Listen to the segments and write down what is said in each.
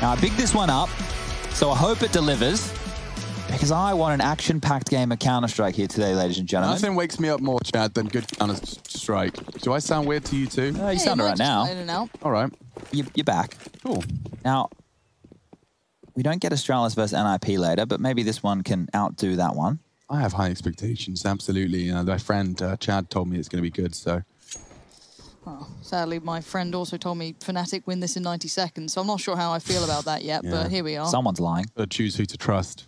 Now, I picked this one up, so I hope it delivers, because I want an action-packed game of Counter-Strike here today, ladies and gentlemen. Nothing wakes me up more, Chad, than good Counter-Strike. Do I sound weird to you too? You sound all right now. All right. You're back. Cool. Now, we don't get Astralis versus NIP later, but maybe this one can outdo that one. I have high expectations, absolutely. My friend Chad told me it's going to be good, so... Well, sadly, my friend also told me Fnatic win this in 90 seconds, so I'm not sure how I feel about that yet, but here we are. Someone's lying. Gotta choose who to trust.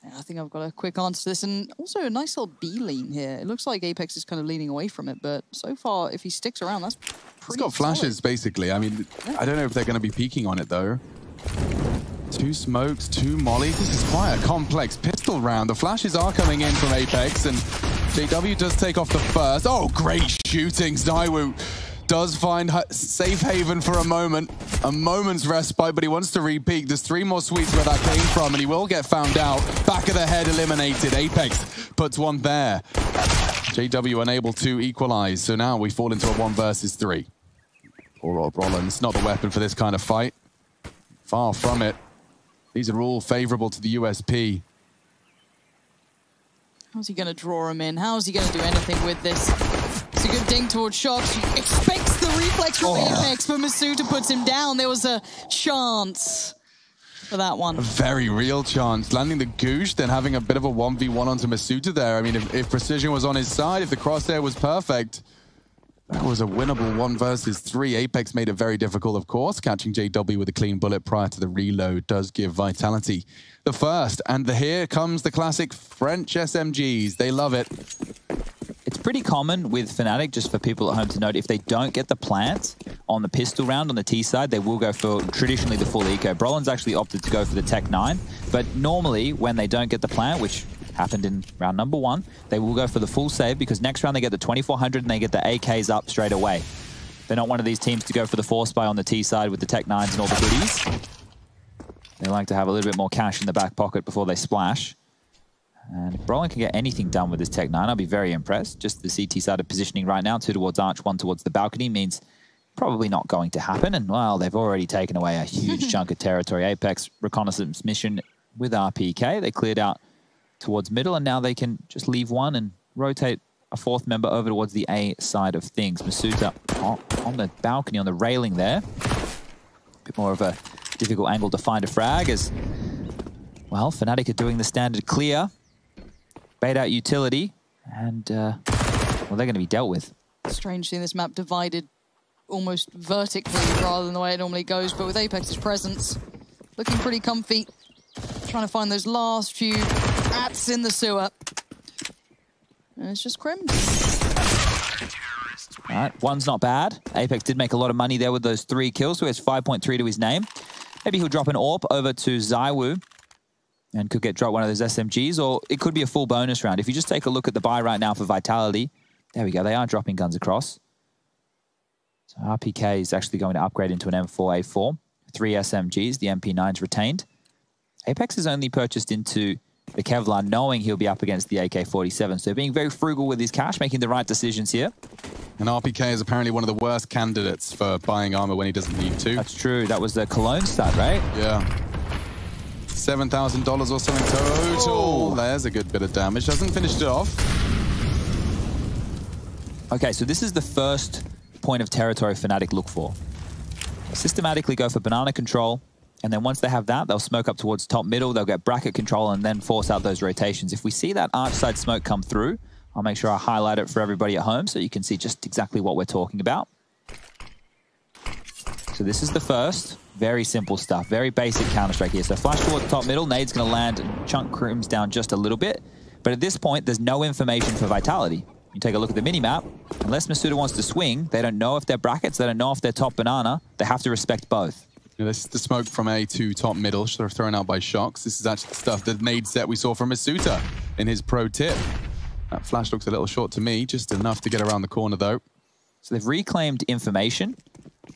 Yeah, I think I've got a quick answer to this, and also a nice little B lean here. It looks like Apex is kind of leaning away from it, but so far, if he sticks around, that's pretty It's got flashes, solid. basically. I mean, I don't know if they're going to be peeking on it, though. 2 smokes, 2 mollies. This is quite a complex pistol round. The flashes are coming in from Apex, and JW does take off the first. Oh, great shooting. ZywOo does find safe haven for a moment's respite, but he wants to re-peek. There's 3 more suites where that came from, and he will get found out. Back of the head eliminated. Apex puts one there. JW unable to equalize, so now we fall into a 1 versus 3. Poor old Rollins, not the weapon for this kind of fight. Far from it. These are all favorable to the USP. How's he going to draw him in? How is he going to do anything with this? It's a good ding towards Shox. He expects the reflex from Apex, but Masuta puts him down. There was a chance for that one. A very real chance. Landing the Goosh, then having a bit of a 1v1 onto Masuta there. I mean, if Precision was on his side, if the crosshair was perfect, that was a winnable 1 versus 3. Apex made it very difficult, of course. Catching JW with a clean bullet prior to the reload does give Vitality the first. And here comes the classic French SMGs. They love it. It's pretty common with Fnatic, just for people at home to note, if they don't get the plant on the pistol round on the T side, they will go for traditionally the full eco. Brolin's actually opted to go for the Tech 9, but normally when they don't get the plant, which happened in round number 1, they will go for the full save, because next round they get the 2400 and they get the AKs up straight away. They're not one of these teams to go for the force buy on the T side with the Tech 9s and all the goodies. They like to have a little bit more cash in the back pocket before they splash. And if Brolin can get anything done with his Tech 9, I'll be very impressed. Just the CT side of positioning right now, 2 towards Arch, 1 towards the balcony, means probably not going to happen. And, well, they've already taken away a huge chunk of territory. Apex reconnaissance mission with RPK. They cleared out towards middle, and now they can just leave 1 and rotate a 4th member over towards the A side of things. Masuta on the balcony, on the railing there. A bit more of a difficult angle to find a frag as, well, Fnatic are doing the standard clear. Bait out utility, and, well, they're going to be dealt with. Strange seeing this map divided almost vertically rather than the way it normally goes, but with Apex's presence, looking pretty comfy. Trying to find those last few ats in the sewer. And it's just Crim. All right, 1's not bad. Apex did make a lot of money there with those 3 kills, so he has 5.3 to his name. Maybe he'll drop an AWP over to ZywOo and could get dropped one of those SMGs, or it could be a full bonus round. If you just take a look at the buy right now for Vitality, there we go, they are dropping guns across. So RPK is actually going to upgrade into an M4A4. 3 SMGs, the MP9's retained. Apex is only purchased into the Kevlar knowing he'll be up against the AK-47, so being very frugal with his cash, making the right decisions here. And RPK is apparently one of the worst candidates for buying armor when he doesn't need to. That's true, that was the Cologne stat, right? Yeah. $7,000 or so in total. Oh. There's a good bit of damage. Doesn't finish it off. Okay, so this is the first point of territory Fnatic look for. Systematically go for banana control, and then once they have that, they'll smoke up towards top middle, they'll get bracket control, and then force out those rotations. If we see that arch side smoke come through, I'll make sure I highlight it for everybody at home so you can see just exactly what we're talking about. So this is the first. Very simple stuff. Very basic Counter-Strike here. So flash towards top middle. Nade's going to land and chunk Crims down just a little bit. But at this point, there's no information for Vitality. You take a look at the minimap. Unless Masuta wants to swing, they don't know if they're brackets. They don't know if they're top banana. They have to respect both. Yeah, this is the smoke from A to top middle, sort of thrown out by Shox. This is actually the stuff, the nade set we saw from Masuta in his pro tip. That flash looks a little short to me. Just enough to get around the corner, though. So they've reclaimed information.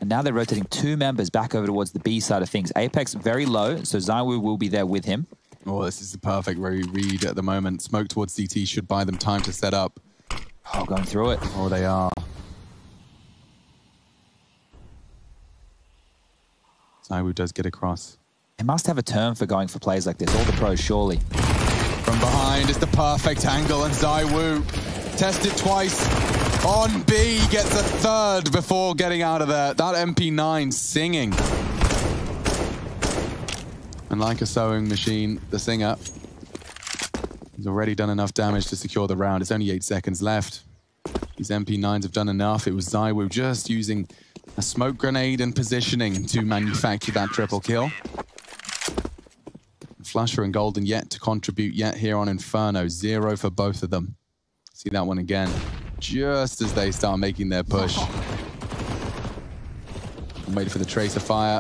And now they're rotating 2 members back over towards the B side of things. Apex very low, so ZywOo will be there with him. Oh, this is the perfect read at the moment. Smoke towards CT should buy them time to set up. Oh, going through it. Oh, they are. ZywOo does get across. They must have a term for going for plays like this. All the pros, surely. From behind is the perfect angle, and ZywOo tested twice on B, gets a third before getting out of there. That MP9 singing. And like a sewing machine, the singer has already done enough damage to secure the round. It's only 8 seconds left. These MP9s have done enough. It was ZywOo just using a smoke grenade and positioning to manufacture that triple kill. Flusher and Golden yet to contribute yet here on Inferno. 0 for both of them. See that one again. Just as they start making their push. And waited for the tracer fire.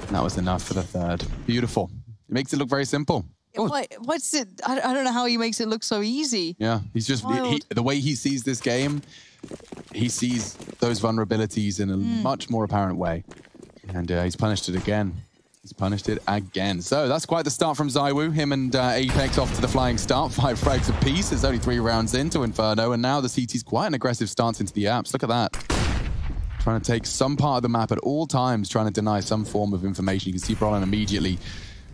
And that was enough for the third. Beautiful. It makes it look very simple. What's it? I don't know how he makes it look so easy. Yeah, he's just the way he sees this game, he sees those vulnerabilities in a much more apparent way. And he's punished it again. He's punished it again. So that's quite the start from ZywOo. Him and Apex off to the flying start. 5 frags apiece. There's only 3 rounds into Inferno. And now the CT's quite an aggressive stance into the apps. Look at that. Trying to take some part of the map at all times, trying to deny some form of information. You can see Brolin immediately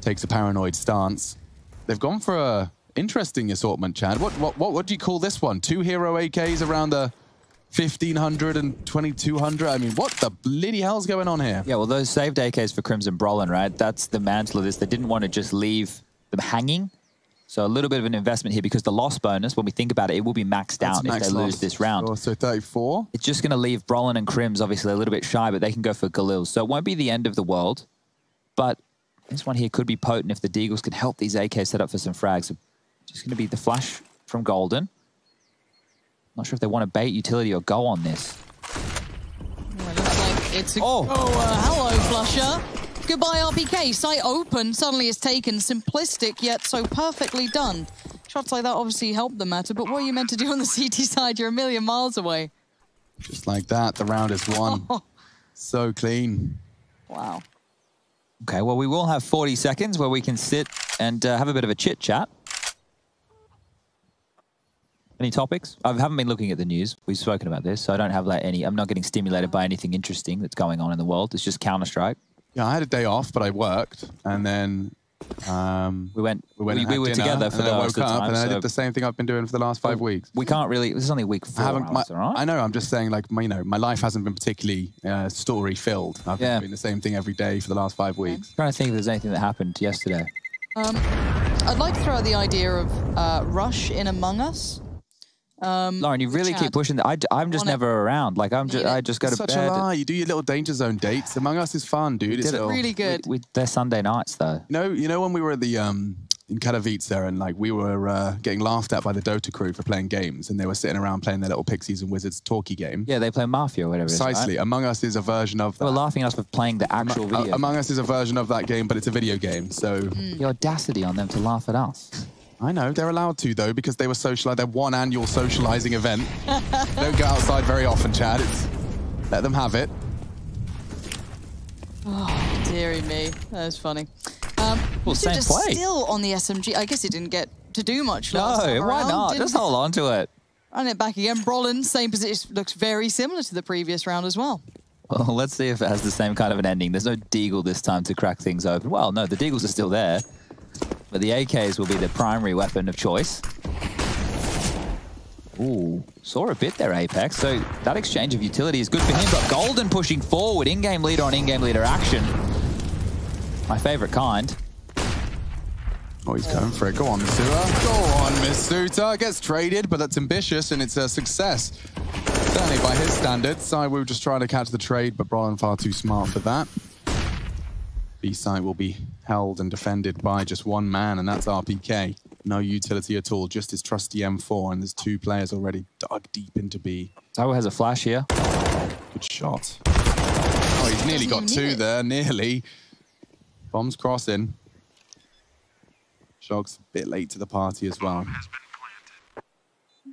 takes a paranoid stance. They've gone for a interesting assortment, Chad. What do you call this one? 2 hero AKs around the 1,500 and 2,200. I mean, what the bloody hell's going on here? Yeah, well, those saved AKs for Crimson Brolin, right? That's the mantle of this. They didn't want to just leave them hanging. So a little bit of an investment here because the loss bonus, when we think about it, it will be maxed out if they lose this round. Sure, so 34. It's just going to leave Brolin and Crims obviously a little bit shy, but they can go for Galil. So it won't be the end of the world. But this one here could be potent if the Deagles can help these AKs set up for some frags. So just going to be the flash from Golden. Not sure if they want to bait utility or go on this. Well, it looks like it's a... hello, Flusher. Goodbye, RPK. Site open. Suddenly it's taken. Simplistic, yet so perfectly done. Shots like that obviously help the matter, but what are you meant to do on the CT side? You're a million miles away. Just like that, the round is won. So clean. Wow. Okay, well, we will have 40 seconds where we can sit and have a bit of a chit-chat. Any topics? I haven't been looking at the news. We've spoken about this, so I don't have like any... I'm not getting stimulated by anything interesting that's going on in the world. It's just Counter-Strike. Yeah, I had a day off, but I worked, and then we were together for the woke up, and I did the same thing I've been doing for the last 5 weeks. We can't really... This is only week 4 hours, all right? I know, I'm just saying, like, you know, my life hasn't been particularly story-filled. I've been doing the same thing every day for the last 5 weeks. I'm trying to think if there's anything that happened yesterday. I'd like to throw out the idea of Rush in Among Us. Lauren, you really keep pushing that. I'm just never around. Like I just go to bed. Such a lie. You do your little danger zone dates. Among Us is fun, dude. It's really good. They're Sunday nights though. You know when we were at the in Katowice there, and like we were getting laughed at by the Dota crew for playing games, and they were sitting around playing their little Pixies and Wizards talkie game. Yeah, they play Mafia or whatever. Precisely. It is, right? Among Us is a version of that. They were laughing at us for playing the actual video. Among Us is a version of that game, but it's a video game. So the audacity on them to laugh at us. I know, they're allowed to, though, because they were they're one annual socializing event. They don't go outside very often, Chad. Let them have it. Oh, dearie me. That was funny. Well, same play. Still on the SMG. I guess he didn't get to do much last time around. Why not? Just hold on to it. Run it back again. Brolin, same position. Looks very similar to the previous round as well. Well, let's see if it has the same kind of an ending. There's no Deagle this time to crack things open. Well, no, the Deagles are still there. But the AKs will be the primary weapon of choice. Ooh, saw a bit there, Apex. So that exchange of utility is good for him. But Golden pushing forward, in-game leader on in-game leader action. My favorite kind. Oh, he's going for it. Go on, Misuta. Go on, Misuta. Gets traded, but that's ambitious, and it's a success. Certainly by his standards. ZywOo just trying to catch the trade, but Brolin far too smart for that. B-side will be held and defended by just one man, and that's RPK. No utility at all, just his trusty M4, and there's 2 players already dug deep into B. ZywOo has a flash here. Good shot. Oh, he's nearly got 2 there, nearly. Bombs crossing. Shog's a bit late to the party as well.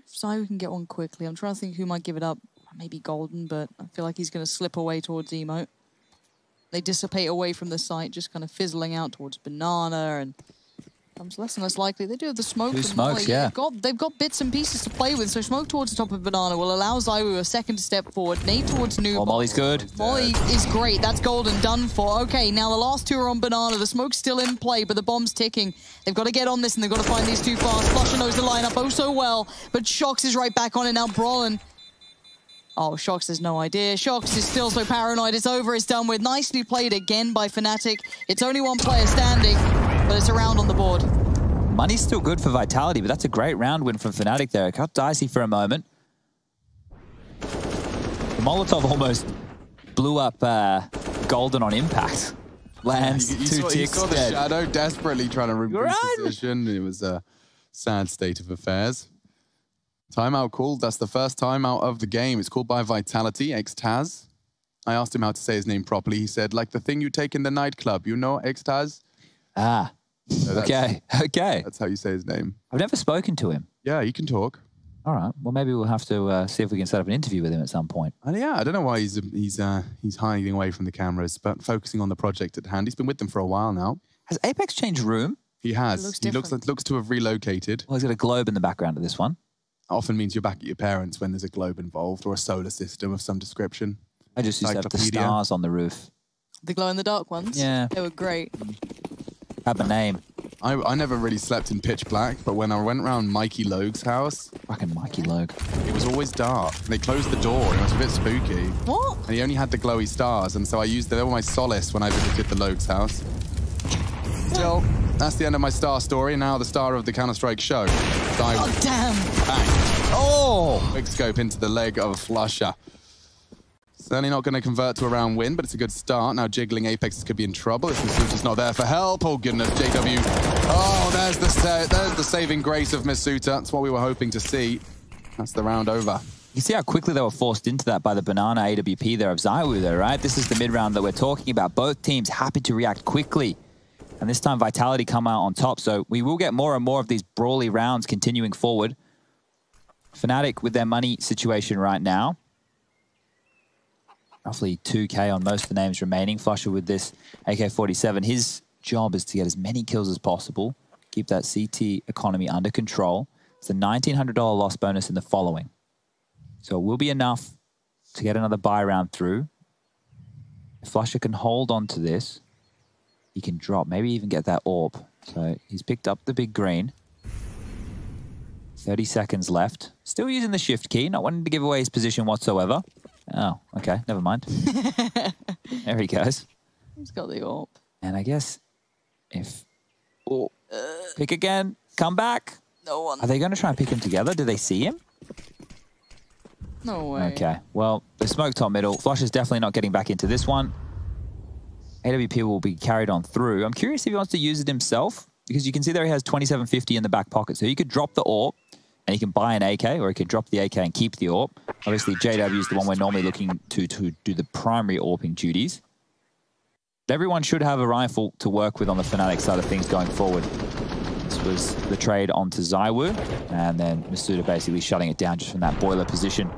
ZywOo can get one quickly. I'm trying to think who might give it up. Maybe Golden, but I feel like he's going to slip away towards Emote. They dissipate away from the site, just kind of fizzling out towards Banana and Becomes less and less likely. They do have the smoke. Two smokes, yeah. They've got bits and pieces to play with, so smoke towards the top of Banana will allow ZywOo a second to step forward. Nade towards Noob. Oh, Molly's good. Molly is great. That's golden, done for. Okay, now the last two are on Banana. The smoke's still in play, but the bomb's ticking. They've got to get on this, and they've got to find these two fast. Flusher knows the lineup oh so well, but Shox is right back on it now. Brolin. Oh, Shox has no idea. Shox is still so paranoid. It's over, it's done with. Nicely played again by Fnatic. It's only one player standing, but it's a round on the board. Money's still good for Vitality, but that's a great round win from Fnatic there. It got dicey for a moment. The Molotov almost blew up Golden on impact. Lands two ticks. You saw the Shadow desperately trying to rebuild position. It was a sad state of affairs. Timeout called. That's the first timeout of the game. It's called by Vitality, ex-Taz. I asked him how to say his name properly. He said, like the thing you take in the nightclub. You know, ex-Taz? Ah, so okay. That's how you say his name. I've never spoken to him. Yeah, he can talk. All right. Well, maybe we'll have to see if we can set up an interview with him at some point. And yeah, I don't know why he's hiding away from the cameras, but focusing on the project at hand. He's been with them for a while now. Has Apex changed room? He has. He looks to have relocated. Well, he's got a globe in the background of this one. Often means you're back at your parents when there's a globe involved or a solar system of some description. I just used to have the stars on the roof. The glow-in-the-dark ones? Yeah. They were great. Have a name. I never really slept in pitch black, but when I went around Mikey Logue's house... Fucking Mikey Logue. It was always dark. And they closed the door, and it was a bit spooky. What? And he only had the glowy stars, and so they were my solace when I visited the Logue's house. So, that's the end of my star story. Now the star of the Counter-Strike show. Oh, damn. Bang. Oh! Quick scope into the leg of Flusher. Certainly not going to convert to a round win, but it's a good start. Now jiggling Apex could be in trouble if Masuuta's not there for help. Oh, goodness, JW. Oh, there's the saving grace of Masuuta. That's what we were hoping to see. That's the round over. You see how quickly they were forced into that by the Banana AWP there of ZywOo there, right? This is the mid-round that we're talking about. Both teams happy to react quickly. And this time Vitality come out on top. So we will get more and more of these brawly rounds continuing forward. Fnatic with their money situation right now. Roughly 2K on most of the names remaining. Flusher with this AK-47. His job is to get as many kills as possible. Keep that CT economy under control. It's a $1,900 loss bonus in the following. So it will be enough to get another buy round through. If Flusher can hold on to this, he can drop, maybe even get that AWP. So he's picked up the big green. 30 seconds left. Still using the shift key, not wanting to give away his position whatsoever. Oh, okay, never mind. There he goes. He's got the AWP. And I guess if... Oh, pick again, come back. No one. Are they going to try and pick him together? Do they see him? No way. Okay, well, the smoke top middle. Flush is definitely not getting back into this one. AWP will be carried on through. I'm curious if he wants to use it himself, because you can see there he has 2750 in the back pocket. So he could drop the AWP, and he can buy an AK, or he could drop the AK and keep the AWP. Obviously, JW is the one we're normally looking to do the primary AWPing duties. But everyone should have a rifle to work with on the Fnatic side of things going forward. This was the trade onto ZywOo, and then Masuuta basically shutting it down just from that boiler position.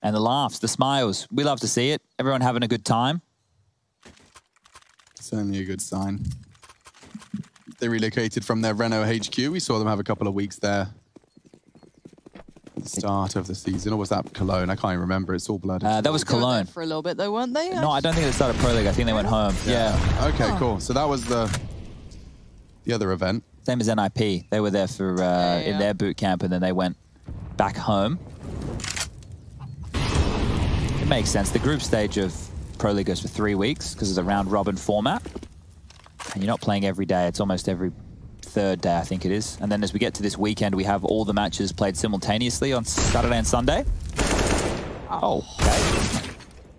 And the laughs, the smiles, we love to see it. Everyone having a good time. Certainly a good sign. They relocated from their Renault HQ. We saw them have a couple of weeks there at the start of the season. Or was that Cologne? I can't even remember. It's all blood. That was Cologne. For a little bit though, weren't they? No, I don't think they started Pro League. I think they went home. Yeah. Okay, cool. So that was the other event. Same as NIP. They were there for in their boot camp, and then they went back home. It makes sense. The group stage of Pro League goes for 3 weeks because it's a round-robin format. And you're not playing every day. It's almost every third day, I think it is. And then as we get to this weekend, we have all the matches played simultaneously on Saturday and Sunday. Oh, okay.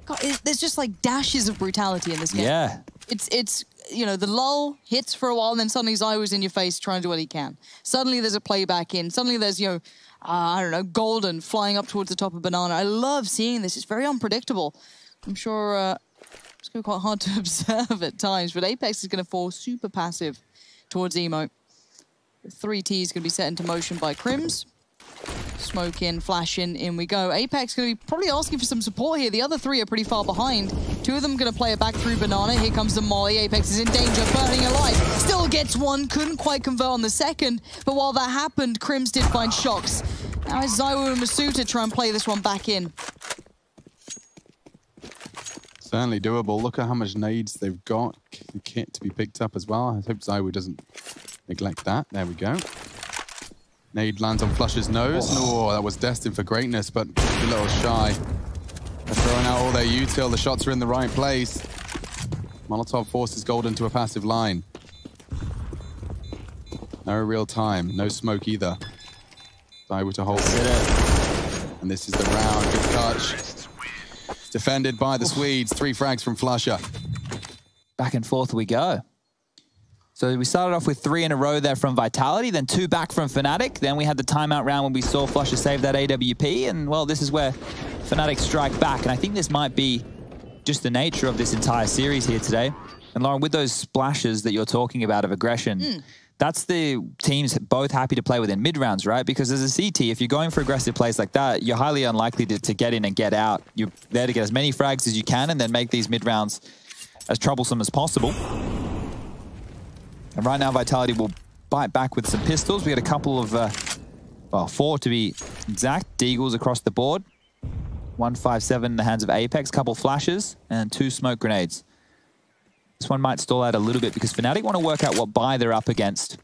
God, there's just like dashes of brutality in this game. Yeah. It's you know, the lull hits for a while, and then suddenly ZywOo's in your face trying to do what he can. Suddenly there's a playback in. Suddenly there's, you know, I don't know, Golden flying up towards the top of Banana. I love seeing this. It's very unpredictable. I'm sure it's going to be quite hard to observe at times, but Apex is going to fall super passive towards Emo. The 3T is going to be set into motion by Crims. Smoke in, flash in we go. Apex going to be probably asking for some support here. The other three are pretty far behind. Two of them going to play it back through Banana. Here comes the molly. Apex is in danger, burning alive. Still gets one, couldn't quite convert on the second. But while that happened, Crims did find Shocks. Now it's Zywoo and Masuta try and play this one back in. Certainly doable. Look at how much nades they've got. The kit to be picked up as well. I hope Zywoo doesn't neglect that. There we go. Nade lands on Flush's nose. Oh, that was destined for greatness, but a little shy. They're throwing out all their util. The shots are in the right place. Molotov forces Golden to a passive line. No real time. No smoke either. Zywoo to hold it. And this is the round. Good touch. It's defended by the Swedes. 3 frags from Flusher. Back and forth we go. So we started off with 3 in a row there from Vitality, then 2 back from Fnatic. Then we had the timeout round when we saw Flusher save that AWP. And, well, this is where Fnatic strike back. And I think this might be just the nature of this entire series here today. And, Lauren, with those splashes that you're talking about of aggression, that's the teams both happy to play within mid-rounds, right? Because as a CT, if you're going for aggressive plays like that, you're highly unlikely to get in and get out. You're there to get as many frags as you can and then make these mid-rounds as troublesome as possible. And right now, Vitality will bite back with some pistols. We got a couple of, well, 4 to be exact, Deagles across the board. 157 in the hands of Apex, couple flashes, and 2 smoke grenades. This one might stall out a little bit because Fnatic want to work out what buy they're up against.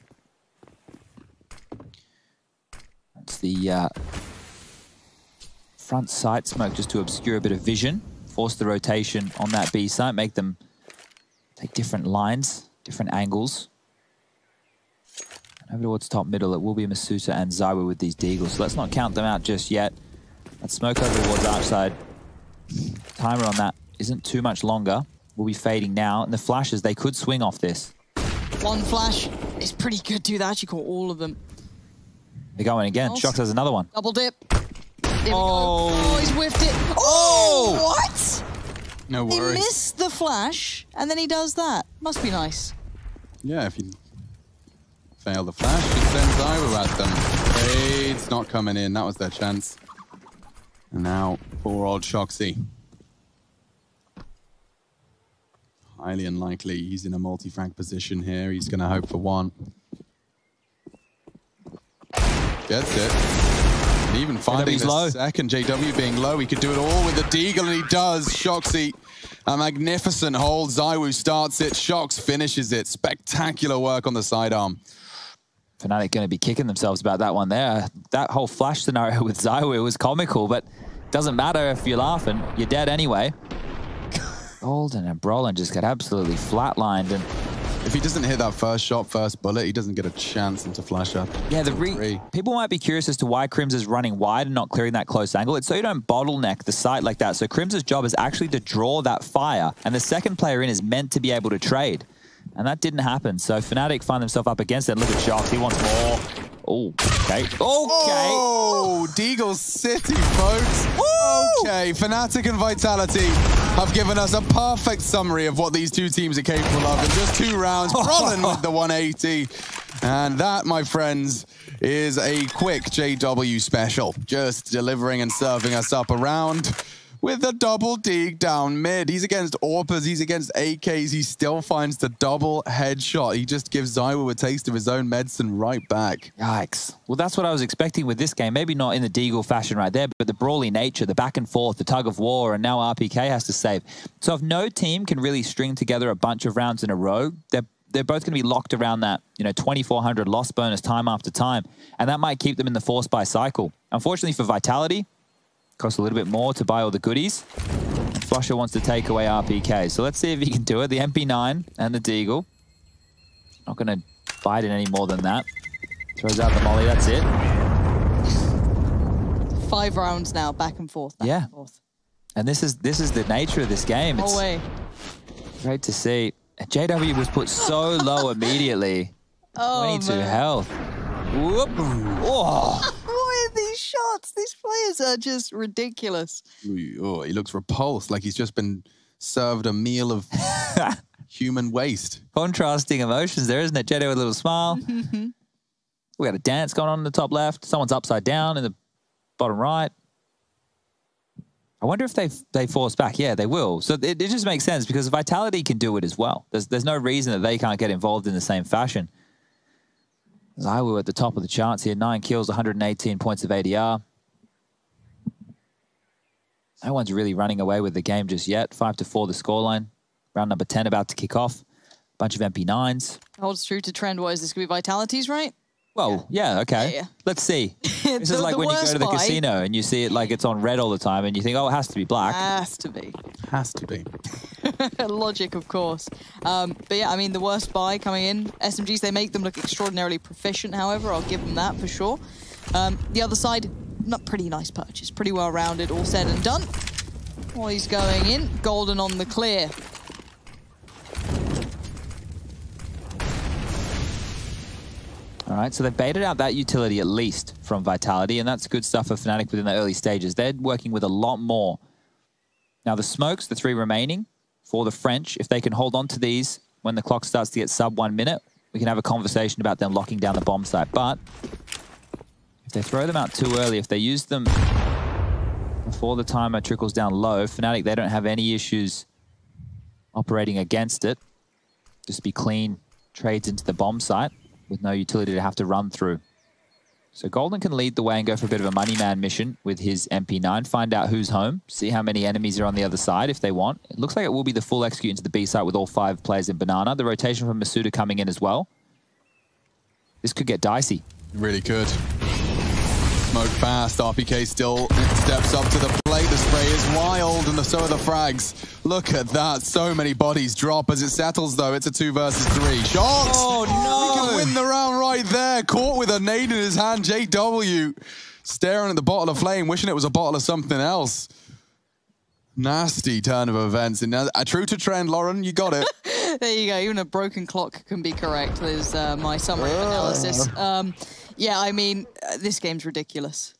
That's the front sight smoke just to obscure a bit of vision. Force the rotation on that B site, make them take different lines, different angles. Over towards top middle, it will be Masuta and Zywoo with these Deagles. So let's not count them out just yet. That smoke over towards arch side. Timer on that isn't too much longer. We'll be fading now. And the flashes, they could swing off this. One flash is pretty good, dude. They actually caught all of them. They're going again. Shocks has another one. Double dip. Here we go. Oh, he's whiffed it. Oh, what? No worries. He missed the flash, and then he does that. Must be nice. Yeah, if you fail the flash, just send Zywoo at them. Fades not coming in. That was their chance. And now, poor old Shoxy. Highly unlikely. He's in a multi-frag position here. He's going to hope for one. Gets it. And even finding the second, JW being low, he could do it all with the Deagle, and he does. Shoxy, a magnificent hold. Zywoo starts it. Shox finishes it. Spectacular work on the sidearm. Fnatic going to be kicking themselves about that one there. That whole flash scenario with Zywoo was comical, but doesn't matter if you're laughing. You're dead anyway. Golden and Brolin just got absolutely flatlined. And if he doesn't hit that first shot, first bullet, he doesn't get a chance into Flasher. Yeah, people might be curious as to why Crims is running wide and not clearing that close angle. It's so you don't bottleneck the site like that. So Crims' job is actually to draw that fire, and the second player in is meant to be able to trade. And that didn't happen. So Fnatic find themselves up against it. Look at Shox. He wants more. Oh, okay. Okay. Oh, Deagle City, folks. Woo! Okay, Fnatic and Vitality have given us a perfect summary of what these two teams are capable of in just 2 rounds. Brolin with the 180. And that, my friends, is a quick JW special. Just delivering and serving us up a round with a double dig down mid. He's against AWPers, he's against AKs, he still finds the double headshot. He just gives Zywoo a taste of his own medicine right back. Yikes. Well, that's what I was expecting with this game. Maybe not in the Deagle fashion right there, but the brawly nature, the back and forth, the tug of war, and now RPK has to save. So if no team can really string together a bunch of rounds in a row, they're both going to be locked around that, 2,400 loss bonus time after time, and that might keep them in the force buy cycle. Unfortunately for Vitality, costs a little bit more to buy all the goodies. And Flusher wants to take away RPK. So let's see if he can do it. The MP9 and the Deagle. Not going to bite it any more than that. Throws out the molly, that's it. 5 rounds now, back and forth, back and forth. And this is the nature of this game. No way. Great to see. JW was put so low immediately. 22 health. Whoop. Oh. These shots, these players are just ridiculous. Oh, he looks repulsed, like he's just been served a meal of human waste. Contrasting emotions there, isn't it? Jetto with a little smile. We got a dance going on in the top left. Someone's upside down in the bottom right. I wonder if they force back. Yeah, they will. So it just makes sense because Vitality can do it as well. There's no reason that they can't get involved in the same fashion. ZywOo at the top of the charts here. 9 kills, 118 points of ADR. No one's really running away with the game just yet. 5-4 the scoreline. Round number 10 about to kick off. Bunch of MP9s. Holds true to trend. What is this? Going to be Vitalities, right? Well, yeah, okay. Yeah. Let's see. This is like when you go to the casino and you see it like it's on red all the time and you think, oh, it has to be black. Has to be. Has to be. Logic, of course. But yeah, I mean, the worst buy coming in. SMGs, they make them look extraordinarily proficient, however. I'll give them that for sure. The other side, pretty nice purchase. Pretty well-rounded, all said and done. While he's going in, Golden on the clear. All right, so they've baited out that utility at least from Vitality, and that's good stuff for Fnatic within the early stages. They're working with a lot more. Now, the smokes, the 3 remaining for the French, if they can hold on to these when the clock starts to get sub 1 minute, we can have a conversation about them locking down the bomb site. But if they throw them out too early, if they use them before the timer trickles down low, Fnatic, they don't have any issues operating against it. Just be clean trades into the bomb site with no utility to have to run through. So Golden can lead the way and go for a bit of a money man mission with his MP9, find out who's home, see how many enemies are on the other side if they want. It looks like it will be the full execute into the B site with all 5 players in Banana. The rotation from Masuda coming in as well. This could get dicey. It really could. Smoke fast, RPK still steps up to the plate. The spray is wild and so are the frags. Look at that, so many bodies drop as it settles though. It's a 2 versus 3. Shox! Oh no! He can win the round right there. Caught with a nade in his hand, JW. Staring at the bottle of flame, wishing it was a bottle of something else. Nasty turn of events. And true to trend, Lauren, you got it. There you go, even a broken clock can be correct, is my summary of analysis. Yeah, I mean, this game's ridiculous.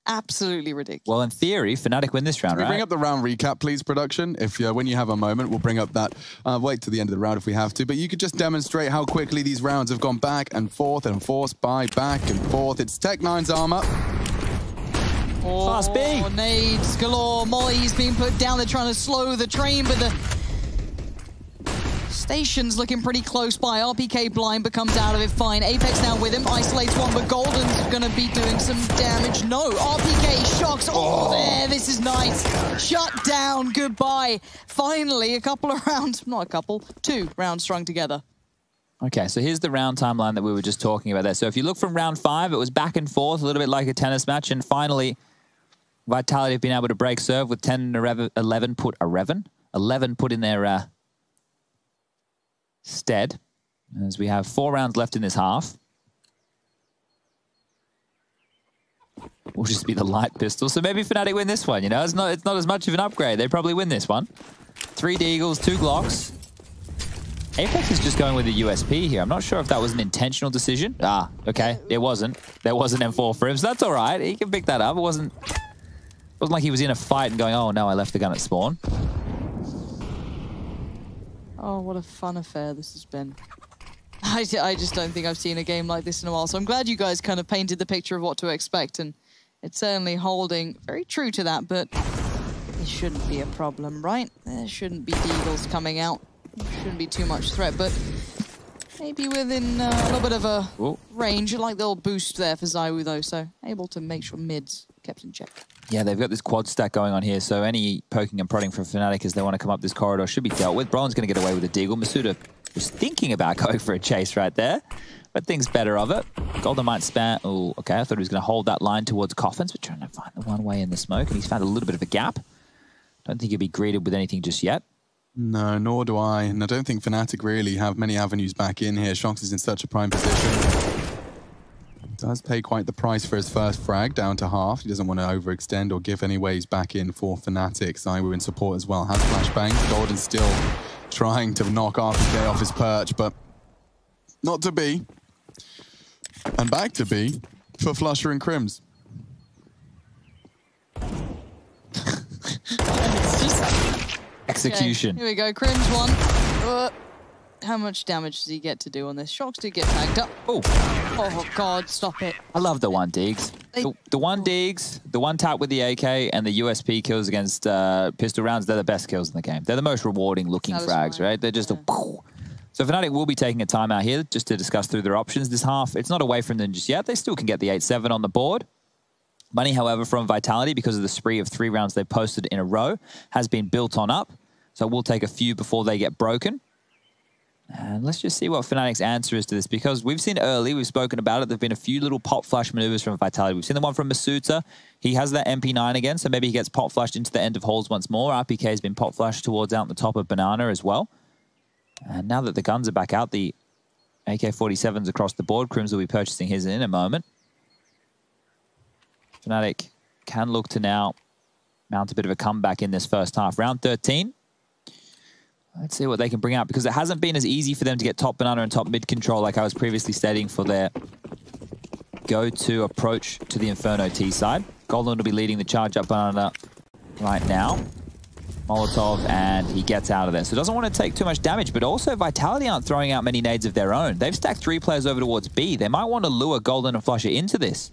Absolutely ridiculous. Well, in theory, Fnatic win this round, right? Bring up the round recap, please, production. If when you have a moment, we'll bring up that. Wait to the end of the round if we have to. But you could just demonstrate how quickly these rounds have gone back and forth and forced by back and forth. It's Tech9's armor. Oh, Fast B. Nades galore. Molly's being put down. They're trying to slow the train, but the station's looking pretty close by. RPK blind, but comes out of it fine. Apex now with him, isolates one, but Golden's gonna be doing some damage. No, RPK shocks. Oh, there, this is nice. Shut down, goodbye. Finally, a couple of rounds, not a couple, 2 rounds strung together. Okay, so here's the round timeline that we were just talking about there. So if you look from round 5, it was back and forth, a little bit like a tennis match, and finally, Vitality have been able to break serve with 10 and 11 put in their stead, as we have 4 rounds left in this half. Will just be the light pistol. So maybe Fnatic win this one, you know? It's not as much of an upgrade. They probably win this one. 3 Deagles, 2 Glocks. Apex is just going with a USP here. I'm not sure if that was an intentional decision. Ah, okay. It wasn't. There was an M4 for him, so that's all right. He can pick that up. It wasn't like he was in a fight and going, oh no, I left the gun at spawn. Oh, what a fun affair this has been. I just don't think I've seen a game like this in a while. So I'm glad you guys kind of painted the picture of what to expect. And it's certainly holding very true to that. But it shouldn't be a problem, right? There shouldn't be Deagles coming out. There shouldn't be too much threat. But maybe within a little bit of a range. I like the little boost there for ZywOo, though. So able to make sure mid's kept in check. Yeah, they've got this quad stack going on here, so any poking and prodding from Fnatic as they want to come up this corridor should be dealt with. Brolin's going to get away with a Deagle. Masuda was thinking about going for a chase right there, but thinks better of it. Golden might spam. Oh, okay, I thought he was going to hold that line towards Coffins, but trying to find the one way in the smoke, and he's found a little bit of a gap. Don't think he'll be greeted with anything just yet. No, nor do I, and I don't think Fnatic really have many avenues back in here. Shox is in such a prime position. Does pay quite the price for his first frag, down to half. He doesn't want to overextend or give any ways back in for Fnatic. ZywOo in support as well. Has flashbangs. Golden's still trying to knock RPK off his perch, but not to be. And back to be for Flusher and Crims. Execution. Okay, here we go. Crims one. How much damage does he get to do on this? Shox did get tagged up. Oh. Oh, God, stop it. I love the one digs. The one digs, the one tap with the AK, and the USP kills against pistol rounds, they're the best kills in the game. They're the most rewarding looking frags, right? They're just a... So Fnatic will be taking a timeout here just to discuss through their options this half. It's not away from them just yet. They still can get the 8-7 on the board. Money, however, from Vitality, because of the spree of 3 rounds they've posted in a row, has been built on up. So we'll take a few before they get broken. And let's just see what Fnatic's answer is to this, because we've seen early, we've spoken about it, there have been a few little pop flash maneuvers from Vitality. We've seen the one from Masuta. He has that MP9 again, so maybe he gets pop flashed into the end of holes once more. RPK has been pop flashed towards out on the top of Banana as well. And now that the guns are back out, the AK-47s across the board, Crims will be purchasing his in a moment. Fnatic can look to now mount a bit of a comeback in this first half. Round 13. Let's see what they can bring out, because it hasn't been as easy for them to get top Banana and top mid control like I was previously stating for their go-to approach to the Inferno T side. Golden will be leading the charge up Banana right now. Molotov, and he gets out of there. So doesn't want to take too much damage, but also Vitality aren't throwing out many nades of their own. They've stacked 3 players over towards B. They might want to lure Golden and Flusher into this.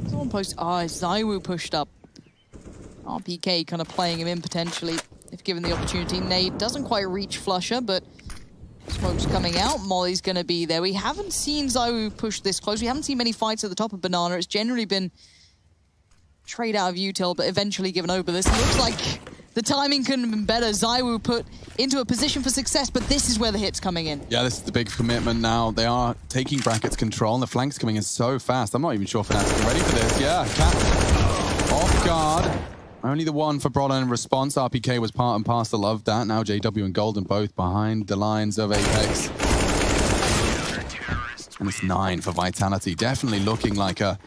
Someone posted, Zywoo pushed up. RPK kind of playing him in potentially, if given the opportunity. Nade doesn't quite reach Flusher, but smoke's coming out. Molly's going to be there. We haven't seen Zywoo push this close. We haven't seen many fights at the top of Banana. It's generally been trade out of util, but eventually given over. This looks like the timing couldn't have been better. Zywoo put into a position for success, but this is where the hit's coming in. Yeah, this is the big commitment now. They are taking brackets control, and the flank's coming in so fast. I'm not even sure Fnatic are ready for this. Yeah, Cat off guard. Only the one for Brawler in response. RPK was part and parcel of that. Now JW and Golden both behind the lines of Apex. And it's 9 for Vitality. Definitely looking like a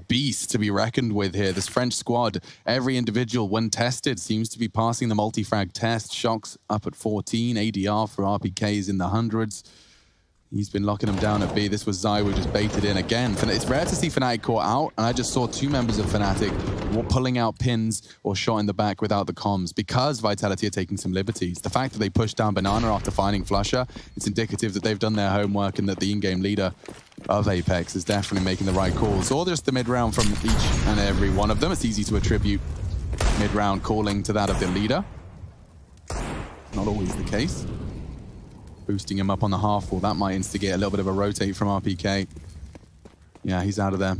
beast to be reckoned with here. This French squad, every individual, when tested, seems to be passing the multi-frag test. Shocks up at 14. ADR for RPKs in the hundreds. He's been locking them down at B. This was Zywoo just baited in again. It's rare to see Fnatic caught out, and I just saw 2 members of Fnatic pulling out pins or shot in the back without the comms, because Vitality are taking some liberties. The fact that they pushed down Banana after finding Flusher, it's indicative that they've done their homework and that the in-game leader of Apex is definitely making the right calls. Or just the mid-round from each and every one of them. It's easy to attribute mid-round calling to that of the leader. Not always the case. Boosting him up on the half wall, that might instigate a little bit of a rotate from RPK. Yeah, he's out of there.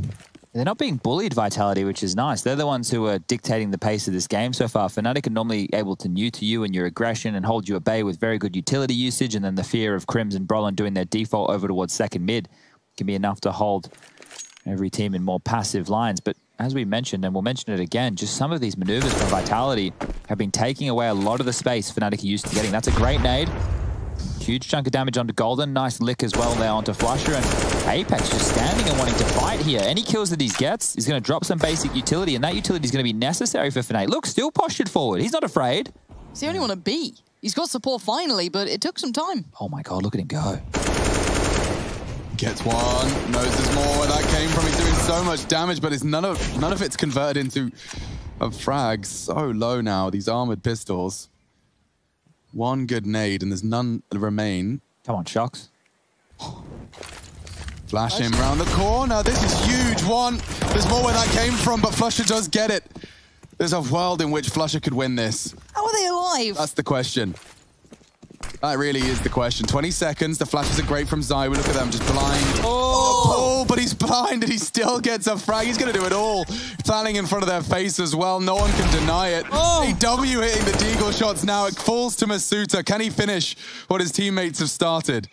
They're not being bullied, Vitality, which is nice. They're the ones who are dictating the pace of this game so far. Fnatic are normally able to neuter you and your aggression and hold you at bay with very good utility usage, and then the fear of Crims and Brolin doing their default over towards second mid can be enough to hold every team in more passive lines. But as we mentioned, and we'll mention it again, just some of these maneuvers from Vitality have been taking away a lot of the space Fnatic are used to getting. That's a great nade. Huge chunk of damage onto Golden. Nice lick as well there onto Flusher. And Apex just standing and wanting to fight here. Any kills that he gets, he's going to drop some basic utility, and that utility is going to be necessary for Fnatic. Look, still postured forward. He's not afraid. He's the only one at B. He's got support finally, but it took some time. Oh my God, look at him go. Gets one. Knows there's more where that came from. He's doing so much damage, but it's none of it's converted into a frag. So low now, these armored pistols. One good nade, and there's none remain. Come on, Shocks. Flash him around the corner. This is huge. One. There's more where that came from, but Flusher does get it. There's a world in which Flusher could win this. How are they alive? That's the question. That really is the question. 20 seconds. The flashes are great from Zywoo. Look at them, just blind. Oh, but he's blind and he still gets a frag. He's going to do it all. Planning in front of their face as well. No one can deny it. AW hitting the deagle shots now. It falls to Masuta. Can he finish what his teammates have started?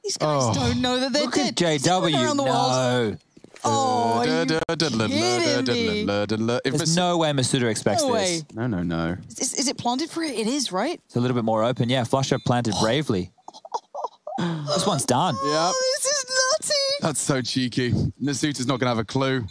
These guys don't know that they're Look dead. at JW. No. Oh, are you kidding me? There's no way Masuda expects this. No. Is it planted for it? It is, right? It's a little bit more open. Yeah, Flusher planted bravely. This one's done. Yep. Oh, this is nutty. That's so cheeky. Masuta's not going to have a clue.